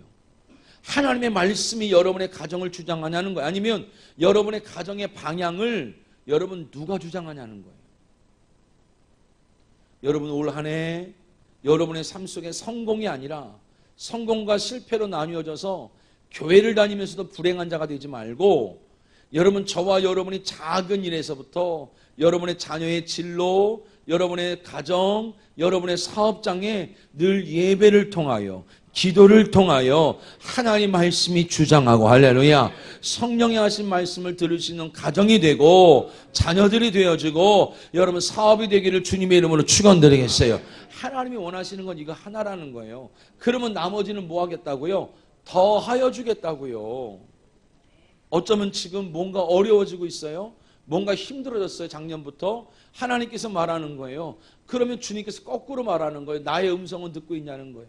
하나님의 말씀이 여러분의 가정을 주장하냐는 거예요. 아니면 여러분의 가정의 방향을 여러분 누가 주장하냐는 거예요. 여러분 올 한 해 여러분의 삶 속에 성공이 아니라 성공과 실패로 나뉘어져서 교회를 다니면서도 불행한 자가 되지 말고, 여러분 저와 여러분이 작은 일에서부터 여러분의 자녀의 진로, 여러분의 가정, 여러분의 사업장에 늘 예배를 통하여, 기도를 통하여 하나님 말씀이 주장하고, 할렐루야, 성령이 하신 말씀을 들을 수 있는 가정이 되고 자녀들이 되어지고 여러분 사업이 되기를 주님의 이름으로 축원드리겠어요. 하나님이 원하시는 건 이거 하나라는 거예요. 그러면 나머지는 뭐 하겠다고요? 더하여 주겠다고요. 어쩌면 지금 뭔가 어려워지고 있어요. 뭔가 힘들어졌어요. 작년부터. 하나님께서 말하는 거예요. 그러면 주님께서 거꾸로 말하는 거예요. 나의 음성은 듣고 있냐는 거예요.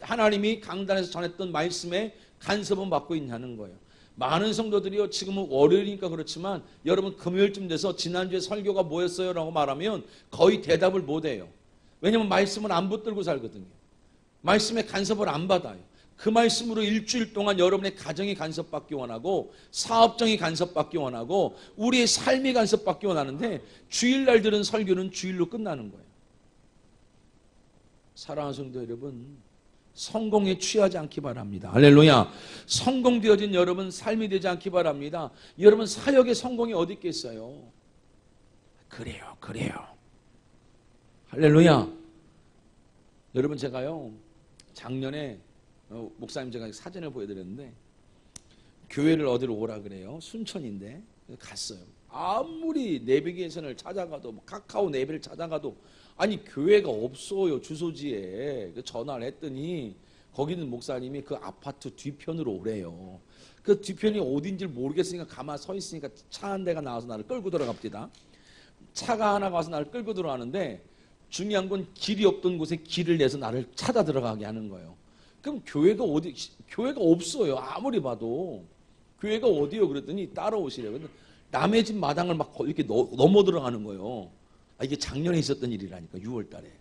하나님이 강단에서 전했던 말씀에 간섭은 받고 있냐는 거예요. 많은 성도들이요, 지금은 월요일이니까 그렇지만 여러분 금요일쯤 돼서 지난주에 설교가 뭐였어요? 라고 말하면 거의 대답을 못해요. 왜냐하면 말씀을 안 붙들고 살거든요. 말씀에 간섭을 안 받아요. 그 말씀으로 일주일 동안 여러분의 가정이 간섭받기 원하고, 사업장이 간섭받기 원하고, 우리의 삶이 간섭받기 원하는데 주일날 들은 설교는 주일로 끝나는 거예요. 사랑하는 성도 여러분, 성공에 취하지 않기 바랍니다. 할렐루야. 성공되어진 여러분 삶이 되지 않기 바랍니다. 여러분 사역의 성공이 어디 있겠어요? 그래요. 할렐루야. 여러분 제가요, 작년에 목사님 제가 사진을 보여드렸는데 교회를 어디로 오라 그래요. 순천인데 갔어요. 아무리 내비게이션을 찾아가도 카카오 내비를 찾아가도 아니 교회가 없어요. 주소지에. 전화를 했더니 거기는 목사님이 그 아파트 뒤편으로 오래요. 그 뒤편이 어딘지 모르겠으니까 가만 서 있으니까 차 한 대가 나와서 나를 끌고 들어갑니다. 차가 하나 가서 나를 끌고 들어가는데 중요한 건 길이 없던 곳에 길을 내서 나를 찾아 들어가게 하는 거예요. 그럼 교회가 없어요. 아무리 봐도. 교회가 어디요? 그랬더니 따라오시래요. 남의 집 마당을 막 이렇게 넘어 들어가는 거예요. 이게 작년에 있었던 일이라니까. 6월 달에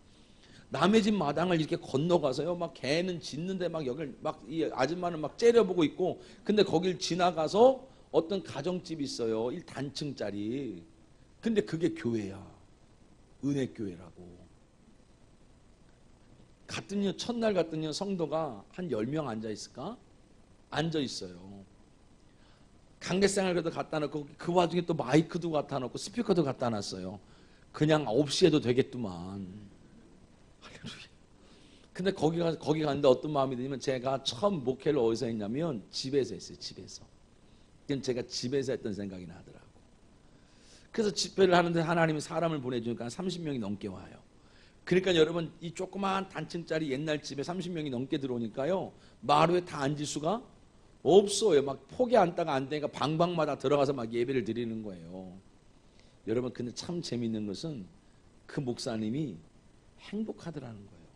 남의 집 마당을 이렇게 건너가서요, 막 개는 짖는데 막 여길 막 이 아줌마는 막 째려보고 있고, 근데 거길 지나가서 어떤 가정집이 있어요. 1단층짜리. 근데 그게 교회야. 은혜교회라고. 갔더니 첫날 갔더니 성도가 한 10명 앉아 있을까? 앉아 있어요. 강대상을 그래도 갖다 놓고 그 와중에 또 마이크도 갖다 놓고 스피커도 갖다 놨어요. 그냥 없이 해도 되겠더만. 할렐루야. 근데 거기 갔는데 어떤 마음이 드냐면, 제가 처음 목회를 어디서 했냐면 집에서 했어요. 집에서. 그럼 제가 집에서 했던 생각이 나더라고. 그래서 집회를 하는데 하나님이 사람을 보내주니까 30명이 넘게 와요. 그러니까 여러분 이 조그마한 단층짜리 옛날 집에 30명이 넘게 들어오니까요, 마루에 다 앉을 수가 없어요. 막 포기 앉다가 안 되니까 방방마다 들어가서 막 예배를 드리는 거예요. 여러분 근데 참 재밌는 것은 그 목사님이 행복하더라는 거예요.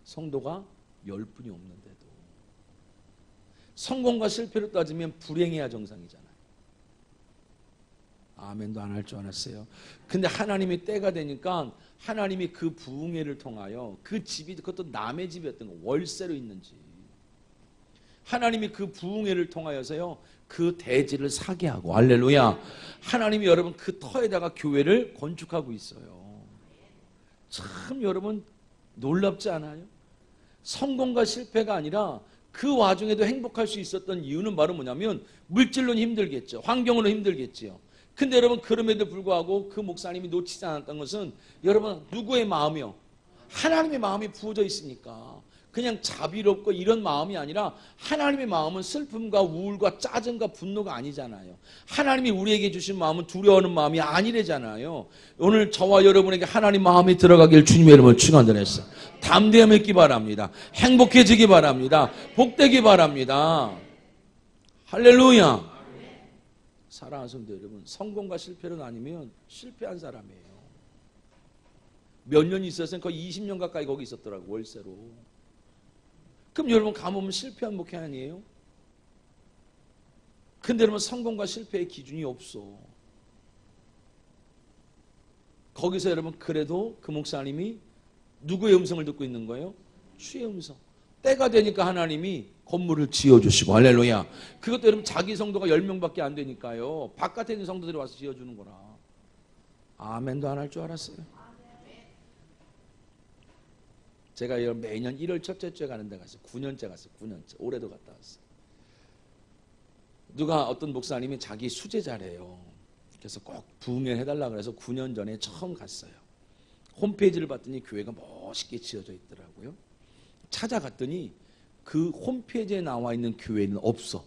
성도가 10분이 없는데도. 성공과 실패로 따지면 불행해야 정상이잖아요. 아멘도 안 할 줄 알았어요. 근데 하나님이 때가 되니까 하나님이 그 부흥회를 통하여 그 집이, 그것도 남의 집이었던 거, 월세로 있는 집, 하나님이 그 부흥회를 통하여서요 그 대지를 사게 하고, 할렐루야, 하나님이 여러분 그 터에다가 교회를 건축하고 있어요. 참 여러분 놀랍지 않아요? 성공과 실패가 아니라 그 와중에도 행복할 수 있었던 이유는 바로 뭐냐면, 물질로는 힘들겠죠. 환경으로 힘들겠지요. 근데 여러분 그럼에도 불구하고 그 목사님이 놓치지 않았던 것은, 여러분 누구의 마음이요? 하나님의 마음이 부어져 있으니까 그냥 자비롭고 이런 마음이 아니라 하나님의 마음은 슬픔과 우울과 짜증과 분노가 아니잖아요. 하나님이 우리에게 주신 마음은 두려워하는 마음이 아니래잖아요. 오늘 저와 여러분에게 하나님 마음이 들어가길 주님의 이름으로 축원드렸어요. 담대함 있기 바랍니다. 행복해지기 바랍니다. 복되기 바랍니다. 할렐루야. 사랑하는 성도 여러분, 성공과 실패로 나뉘면 실패한 사람이에요. 몇 년 있었으면 거의 20년 가까이 거기 있었더라고요. 월세로. 그럼 여러분 가보면 실패한 목회 아니에요? 근데 여러분 성공과 실패의 기준이 없어. 거기서 여러분 그래도 그 목사님이 누구의 음성을 듣고 있는 거예요? 주의 음성. 때가 되니까 하나님이 건물을 지어주시고, 할렐루야. 그것도 여러분 자기 성도가 10명밖에 안 되니까요. 바깥에 있는 성도들이 와서 지어주는 거라. 아멘도 안 할 줄 알았어요. 제가 매년 1월 첫째 주에 가는 데 갔어요. 9년째 갔어요. 9년째. 올해도 갔다 왔어요. 누가 어떤 목사님이 자기 수제자래요. 그래서 꼭 부흥해달라고 해서 9년 전에 처음 갔어요. 홈페이지를 봤더니 교회가 멋있게 지어져 있더라고요. 찾아갔더니 그 홈페이지에 나와 있는 교회는 없어.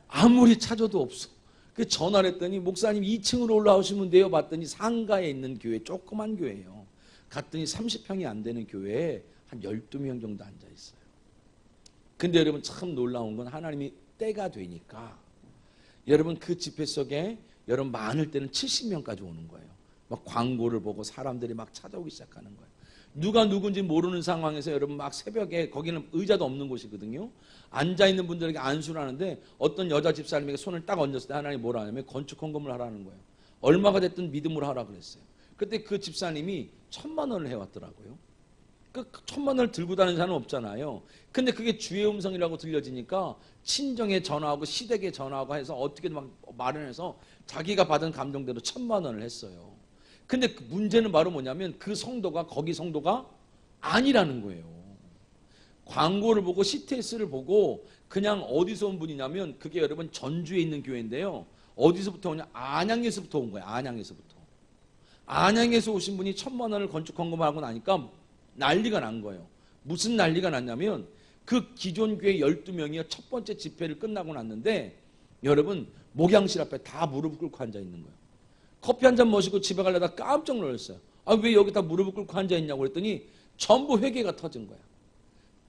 아무리 찾아도 없어. 그 전화를 했더니 목사님 2층으로 올라오시면 돼요. 봤더니 상가에 있는 교회, 조그만 교회예요. 갔더니 30평이 안 되는 교회에 한 12명 정도 앉아 있어요. 근데 여러분 참 놀라운 건 하나님이 때가 되니까 여러분 그 집회 속에 여러분 많을 때는 70명까지 오는 거예요. 막 광고를 보고 사람들이 막 찾아오기 시작하는 거예요. 누가 누군지 모르는 상황에서 여러분 막 새벽에, 거기는 의자도 없는 곳이거든요. 앉아있는 분들에게 안수를 하는데 어떤 여자 집사님에게 손을 딱 얹었을 때 하나님이 뭐라 하냐면 건축 헌금을 하라는 거예요. 얼마가 됐든 믿음으로 하라 그랬어요. 그때 그 집사님이 1,000만 원을 해왔더라고요. 그 1,000만 원을 들고 다니는 사람은 없잖아요. 근데 그게 주의 음성이라고 들려지니까 친정에 전화하고 시댁에 전화하고 해서 어떻게든 막 마련해서 자기가 받은 감동대로 1,000만 원을 했어요. 근데 그 문제는 바로 뭐냐면 그 성도가 거기 성도가 아니라는 거예요. 광고를 보고 CTS를 보고 그냥 어디서 온 분이냐면 그게 여러분 전주에 있는 교회인데요. 어디서부터 오냐? 안양에서부터 온 거예요. 안양에서부터. 안양에서 오신 분이 1,000만 원을 건축 헌금하고 나니까 난리가 난 거예요. 무슨 난리가 났냐면 그 기존 교회 12명이 첫 번째 집회를 끝나고 났는데 여러분 목양실 앞에 다 무릎 꿇고 앉아 있는 거예요. 커피 한 잔 마시고 집에 가려다 깜짝 놀랐어요. 아, 왜 여기 다 무릎을 꿇고 앉아 있냐고 그랬더니 전부 회개가 터진 거야.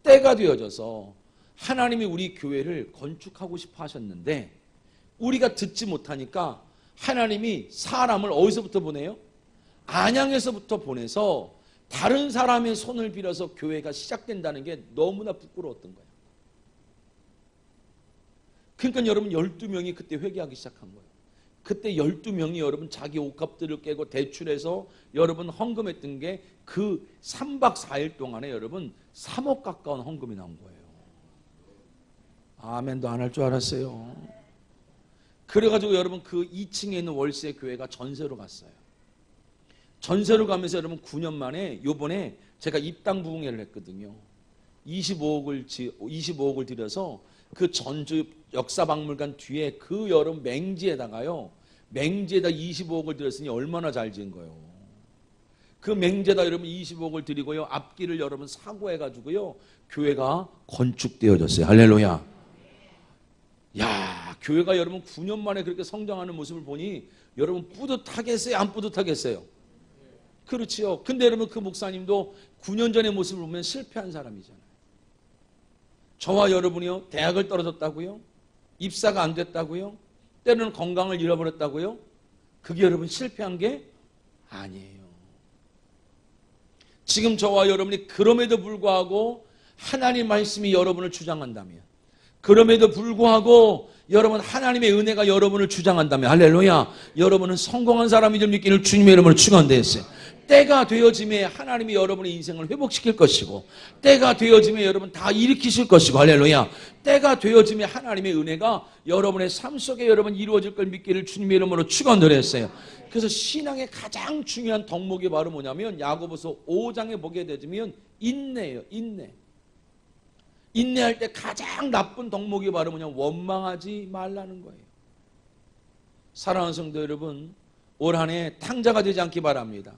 때가 되어져서 하나님이 우리 교회를 건축하고 싶어 하셨는데 우리가 듣지 못하니까 하나님이 사람을 어디서부터 보내요? 안양에서부터 보내서 다른 사람의 손을 빌어서 교회가 시작된다는 게 너무나 부끄러웠던 거예요. 그러니까 여러분 12명이 그때 회개하기 시작한 거예요. 그때 12명이 여러분 자기 옷값들을 깨고 대출해서 여러분 헌금했던 게 그 3박 4일 동안에 여러분 3억 가까운 헌금이 나온 거예요. 아멘도 안 할 줄 알았어요. 그래가지고 여러분 그 2층에 있는 월세 교회가 전세로 갔어요. 전세로 가면서 여러분 9년 만에 요번에 제가 입당 부흥회를 했거든요. 25억을 들여서 그 전주 역사박물관 뒤에 그 여러분 맹지에다가요. 맹지에다 25억을 들였으니 얼마나 잘 지은 거예요. 그 맹지에다 여러분 25억을 드리고요. 앞길을 여러분 사고해가지고요. 교회가 건축되어졌어요. 할렐루야. 야, 교회가 여러분 9년 만에 그렇게 성장하는 모습을 보니 여러분 뿌듯하겠어요? 안 뿌듯하겠어요? 그렇지요. 근데 여러분 그 목사님도 9년 전의 모습을 보면 실패한 사람이잖아요. 저와 여러분이요. 대학을 떨어졌다고요? 입사가 안 됐다고요? 때로는 건강을 잃어버렸다고요? 그게 여러분 실패한 게 아니에요. 지금 저와 여러분이 그럼에도 불구하고 하나님 말씀이 여러분을 주장한다면, 그럼에도 불구하고 여러분 하나님의 은혜가 여러분을 주장한다면, 할렐루야, 여러분은 성공한 사람이 될 믿기를 주님의 이름으로 축원드렸어요. 때가 되어짐에 하나님이 여러분의 인생을 회복시킬 것이고, 때가 되어짐에 여러분 다 일으키실 것이고, 할렐루야, 때가 되어짐에 하나님의 은혜가 여러분의 삶 속에 여러분 이루어질 걸 믿기를 주님의 이름으로 축원드렸어요. 그래서 신앙의 가장 중요한 덕목이 바로 뭐냐면 야고보서 5장에 보게 되면 인내예요. 인내. 인내할 때 가장 나쁜 덕목이 바로 뭐냐, 원망하지 말라는 거예요. 사랑하는 성도 여러분, 올 한 해 탕자가 되지 않기 바랍니다.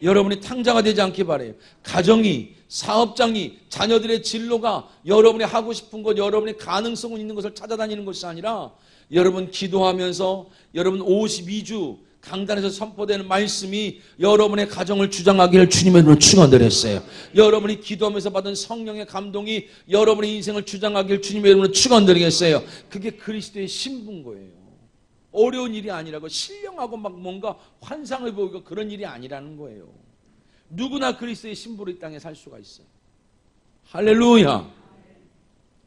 여러분이 탕자가 되지 않기 바라요. 가정이, 사업장이, 자녀들의 진로가 여러분이 하고 싶은 것, 여러분의 가능성은 있는 것을 찾아다니는 것이 아니라 여러분 기도하면서 여러분 52주 강단에서 선포되는 말씀이 여러분의 가정을 주장하기를 주님의 이름으로 축원드렸어요. 여러분이 기도하면서 받은 성령의 감동이 여러분의 인생을 주장하기를 주님의 이름으로 축원드리겠어요. 그게 그리스도의 신부인 거예요. 어려운 일이 아니라고 신령하고 막 뭔가 환상을 보이고 그런 일이 아니라는 거예요. 누구나 그리스도의 신부로 이 땅에 살 수가 있어요. 할렐루야.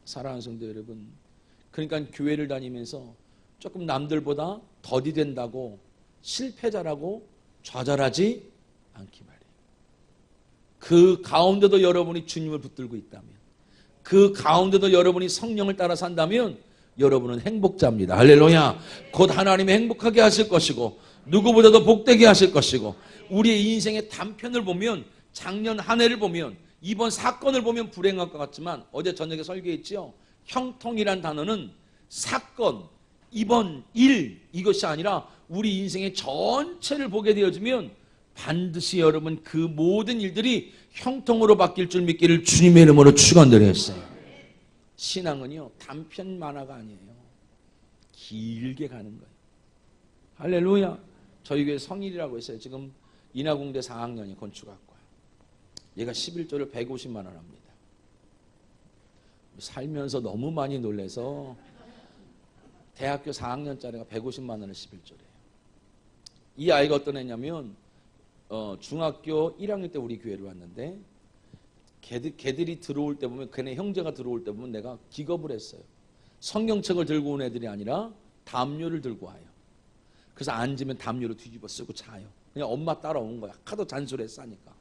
사랑하는 성도 여러분, 그러니까 교회를 다니면서 조금 남들보다 더디 된다고 실패자라고 좌절하지 않기 바래요. 그 가운데도 여러분이 주님을 붙들고 있다면, 그 가운데도 여러분이 성령을 따라 산다면 여러분은 행복자입니다. 할렐루야. 곧 하나님이 행복하게 하실 것이고 누구보다도 복되게 하실 것이고, 우리의 인생의 단편을 보면, 작년 한 해를 보면, 이번 사건을 보면 불행할 것 같지만 어제 저녁에 설교했지요. 형통이란 단어는 사건, 이번 일, 이것이 아니라 우리 인생의 전체를 보게 되어지면 반드시 여러분 그 모든 일들이 형통으로 바뀔 줄 믿기를 주님의 이름으로 축원드렸어요. 신앙은요, 단편 만화가 아니에요. 길게 가는 거예요. 할렐루야. 저희 교회 성일이라고 했어요. 지금 인하공대 4학년이 건축학과. 얘가 11조를 150만 원 합니다. 살면서 너무 많이 놀래서 대학교 4학년짜리가 150만 원을 11조래요. 이 아이가 어떤 애냐면 중학교 1학년 때 우리 교회를 왔는데 걔들이 들어올 때 보면, 걔네 형제가 들어올 때 보면 내가 기겁을 했어요. 성경책을 들고 온 애들이 아니라 담요를 들고 와요. 그래서 앉으면 담요로 뒤집어 쓰고 자요. 그냥 엄마 따라온 거야. 하도 잔소리했으니까.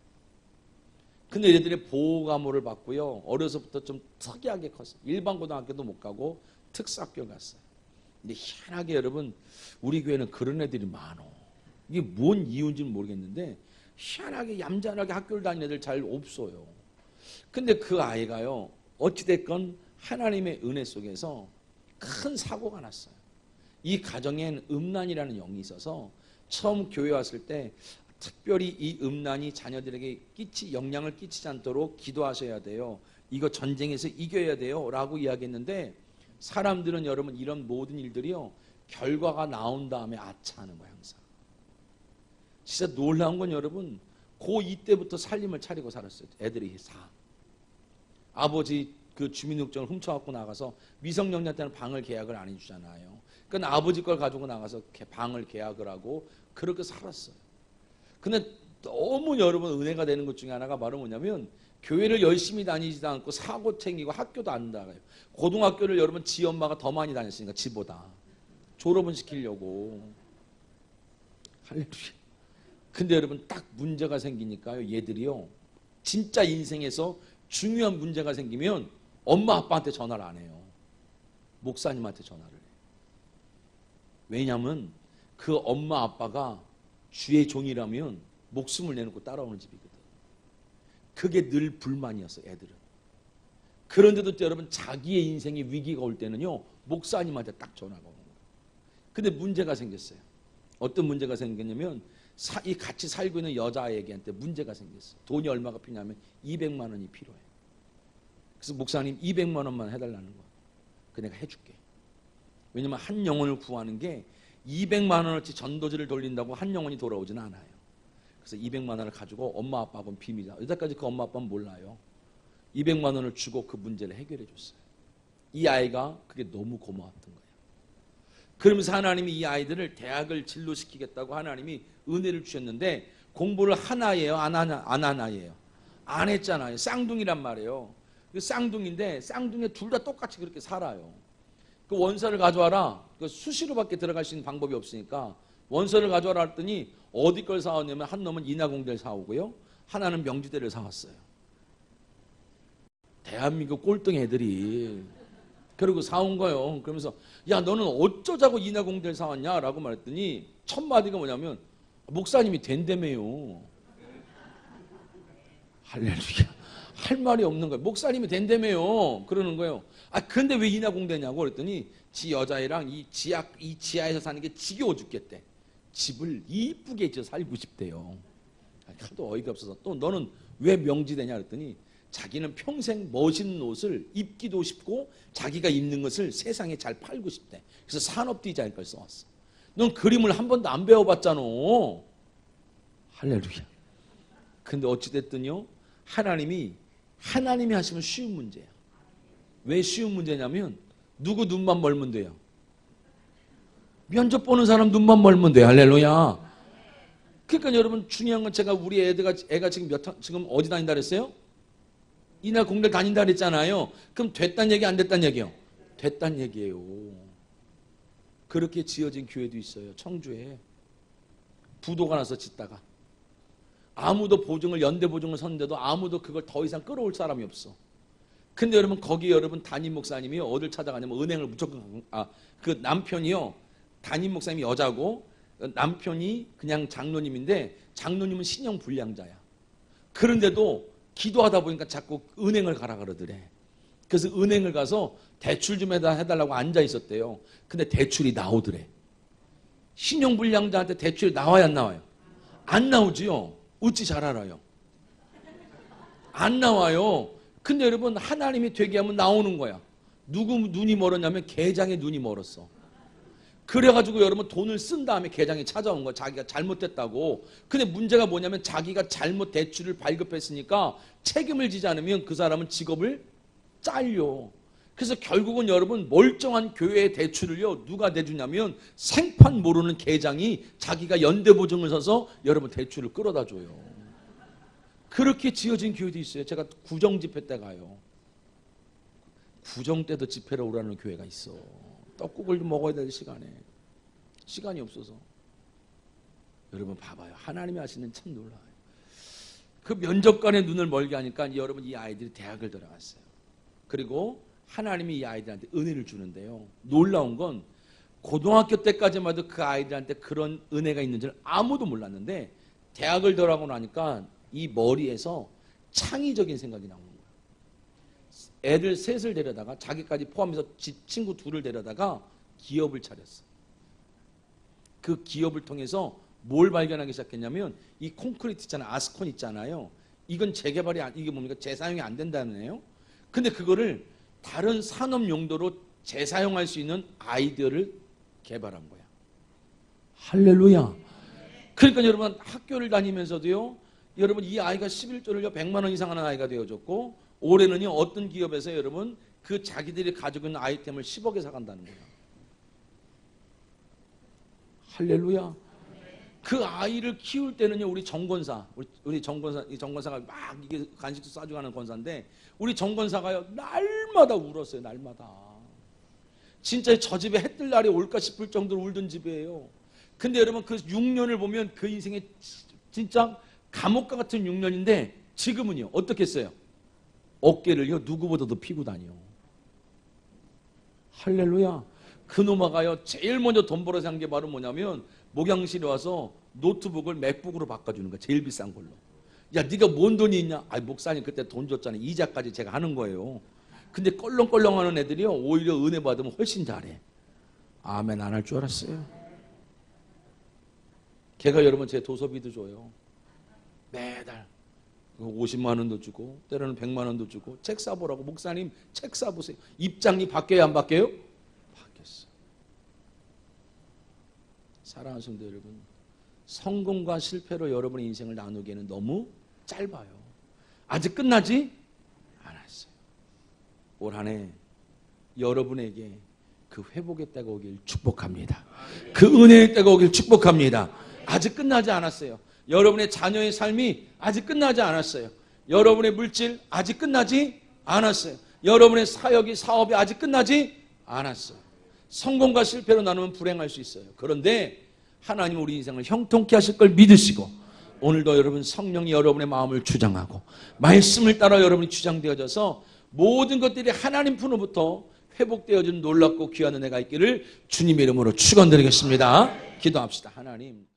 근데 얘들이 보호감호를 받고요, 어려서부터 좀 특이하게 컸어요. 일반 고등학교도 못 가고 특수학교 갔어요. 근데 희한하게 여러분, 우리 교회는 그런 애들이 많어. 이게 뭔 이유인지는 모르겠는데 희한하게 얌전하게 학교를 다니는 애들 잘 없어요. 근데 그 아이가요, 어찌됐건 하나님의 은혜 속에서 큰 사고가 났어요. 이 가정엔 음란이라는 영이 있어서 처음 교회 왔을 때 특별히 이 음란이 자녀들에게 영향을 끼치지 않도록 기도하셔야 돼요. 이거 전쟁에서 이겨야 돼요 라고 이야기했는데, 사람들은 여러분 이런 모든 일들이요, 결과가 나온 다음에 아차하는 거예요. 항상. 진짜 놀라운 건 여러분, 고2 때부터 살림을 차리고 살았어요. 애들이 다. 아버지 그 주민등록증을 훔쳐갖고 나가서, 미성년자한테는 방을 계약을 안 해주잖아요. 그러니까 아버지 걸 가지고 나가서 방을 계약을 하고 그렇게 살았어요. 근데 너무 여러분 은혜가 되는 것 중에 하나가 바로 뭐냐면, 교회를 열심히 다니지도 않고 사고 챙기고 학교도 안 나가요. 고등학교를 여러분 지 엄마가 더 많이 다녔으니까, 지보다. 졸업은 시키려고. 할렐루야. 근데 여러분 딱 문제가 생기니까요, 얘들이요, 진짜 인생에서 중요한 문제가 생기면 엄마 아빠한테 전화를 안 해요. 목사님한테 전화를 해요. 왜냐하면 그 엄마 아빠가 주의 종이라면 목숨을 내놓고 따라오는 집이거든. 그게 늘 불만이었어요, 애들은. 그런데도 여러분 자기의 인생에 위기가 올 때는요, 목사님한테 딱 전화가 오는 거예요. 근데 문제가 생겼어요. 어떤 문제가 생겼냐면, 이 같이 살고 있는 여자애기한테 문제가 생겼어요. 돈이 얼마가 필요하면 200만 원이 필요해. 그래서 목사님 200만 원만 해달라는 거야. 그 내가 해줄게. 왜냐면 한 영혼을 구하는 게 200만 원어치 전도지를 돌린다고 한 영혼이 돌아오진 않아요. 그래서 200만 원을 가지고 엄마 아빠하고는 비밀이다. 여태까지 그 엄마 아빠는 몰라요. 200만 원을 주고 그 문제를 해결해 줬어요. 이 아이가 그게 너무 고마웠던 거예요. 그러면서 하나님이 이 아이들을 대학을 진로시키겠다고 하나님이 은혜를 주셨는데, 공부를 하나예요, 안 하나예요? 안 했잖아요. 쌍둥이란 말이에요. 쌍둥이인데 쌍둥이 둘 다 똑같이 그렇게 살아요. 그 원서를 가져와라. 그 수시로밖에 들어갈 수 있는 방법이 없으니까 원서를 가져와라 했더니 어디 걸 사왔냐면, 한 놈은 인하공대를 사오고요, 하나는 명지대를 사왔어요. 대한민국 꼴등 애들이. 그리고 사온 거예요. 그러면서 야, 너는 어쩌자고 인하공대를 사왔냐 라고 말했더니 첫 마디가 뭐냐면, 목사님이 된다며요. 할렐루야. 할 말이 없는 거예요. 목사님이 된다며요. 그러는 거예요. 아, 근데 왜 인하공대냐고 그랬더니, 지 여자애랑 이 지하에서 사는 게 지겨워 죽겠대. 집을 이쁘게 지어 살고 싶대요. 하도 어이가 없어서 또 너는 왜 명지되냐 그랬더니 자기는 평생 멋있는 옷을 입기도 싶고 자기가 입는 것을 세상에 잘 팔고 싶대. 그래서 산업 디자인 걸 써왔어. 넌 그림을 한 번도 안 배워봤잖아. 할렐루야. 근데 어찌됐든요 하나님이 하시면 쉬운 문제야. 왜 쉬운 문제냐면 누구 눈만 멀면 돼요? 면접 보는 사람 눈만 멀면 돼요. 할렐루야. 그러니까 여러분 중요한 건 제가 우리 애가 지금 어디 다닌다 그랬어요? 이날 공대 다닌다 그랬잖아요. 그럼 됐단 얘기 안 됐단 얘기요? 됐단 얘기예요. 그렇게 지어진 교회도 있어요. 청주에. 부도가 나서 짓다가. 아무도 연대 보증을 섰는데도 아무도 그걸 더 이상 끌어올 사람이 없어. 근데 여러분 거기 여러분 담임 목사님이 어딜 찾아가냐면 은행을 무조건 그 남편이요. 담임 목사님이 여자고 남편이 그냥 장로님인데 장로님은 신형 불량자야. 그런데도 기도하다 보니까 자꾸 은행을 가라 그러더래. 그래서 은행을 가서 대출 좀 해달라고 앉아 있었대요. 근데 대출이 나오더래. 신용 불량자한테 대출이 나와야 안 나와요? 안 나오지요. 어찌 잘 알아요? 안 나와요. 근데 여러분 하나님이 되게 하면 나오는 거야. 누구 눈이 멀었냐면 계장의 눈이 멀었어. 그래가지고 여러분 돈을 쓴 다음에 계장이 찾아온 거야. 자기가 잘못됐다고. 근데 문제가 뭐냐면 자기가 잘못 대출을 발급했으니까 책임을 지지 않으면 그 사람은 직업을 잘려. 그래서 결국은 여러분 멀쩡한 교회의 대출을요 누가 내주냐면 생판 모르는 계장이 자기가 연대보증을 서서 여러분 대출을 끌어다 줘요. 그렇게 지어진 교회도 있어요. 제가 구정 집회 때 가요. 구정 때도 집회로 오라는 교회가 있어. 떡국을 좀 먹어야 될 시간이 없어서. 여러분 봐봐요. 하나님이 하시는 참 놀라워요. 그 면접관의 눈을 멀게 하니까 여러분 이 아이들이 대학을 들어갔어요. 그리고 하나님이 이 아이들한테 은혜를 주는데요. 놀라운 건 고등학교 때까지만 해도 그 아이들한테 그런 은혜가 있는 줄 아무도 몰랐는데 대학을 들어가고 나니까 이 머리에서 창의적인 생각이 나오는 거예요. 애들 셋을 데려다가 자기까지 포함해서 친구 둘을 데려다가 기업을 차렸어. 그 기업을 통해서 뭘 발견하기 시작했냐면 이 콘크리트 있잖아요. 아스콘 있잖아요. 이건 재개발이 이게 뭡니까? 재사용이 안 된다는 거예요. 근데 그거를 다른 산업 용도로 재사용할 수 있는 아이디어를 개발한 거야. 할렐루야. 그러니까 여러분 학교를 다니면서도요. 여러분 이 아이가 11조를요 100만 원 이상 하는 아이가 되어졌고 올해는요 어떤 기업에서 여러분 그 자기들이 가지고 있는 아이템을 10억에 사간다는 거예요. 할렐루야. 그 아이를 키울 때는요 우리 정권사가 막 이게 간식도 싸주고 하는 권사인데 우리 정권사가요 날마다 울었어요. 날마다. 진짜 저 집에 해 뜰 날이 올까 싶을 정도로 울던 집이에요. 근데 여러분 그 6년을 보면 그 인생에 진짜 감옥과 같은 6년인데 지금은요 어떻게 했어요? 어깨를요 누구보다도 피고 다녀. 할렐루야. 그놈아가요 제일 먼저 돈 벌어서 한 게 바로 뭐냐면 목양실에 와서 노트북을 맥북으로 바꿔주는 거야. 제일 비싼 걸로. 야 네가 뭔 돈이 있냐? 아 목사님 그때 돈 줬잖아요. 이자까지 제가 하는 거예요. 근데 껄렁껄렁하는 애들이요 오히려 은혜 받으면 훨씬 잘해. 아멘. 안 할 줄 알았어요. 걔가 여러분 제 도서비도 줘요. 매달 50만 원도 주고 때로는 100만 원도 주고 책 사보라고. 목사님 책 사보세요. 입장이 바뀌어요 안 바뀌어요? 바뀌었어. 사랑하는 성도 여러분, 성공과 실패로 여러분의 인생을 나누기에는 너무 짧아요. 아직 끝나지 않았어요. 올 한 해 여러분에게 그 회복의 때가 오길 축복합니다. 그 은혜의 때가 오길 축복합니다. 아직 끝나지 않았어요. 여러분의 자녀의 삶이 아직 끝나지 않았어요. 여러분의 물질 아직 끝나지 않았어요. 여러분의 사업이 아직 끝나지 않았어요. 성공과 실패로 나누면 불행할 수 있어요. 그런데 하나님 우리 인생을 형통케 하실 걸 믿으시고 오늘도 여러분 성령이 여러분의 마음을 주장하고 말씀을 따라 여러분이 주장되어져서 모든 것들이 하나님 품으로부터 회복되어진 놀랍고 귀한 은혜가 있기를 주님의 이름으로 축원드리겠습니다. 기도합시다. 하나님.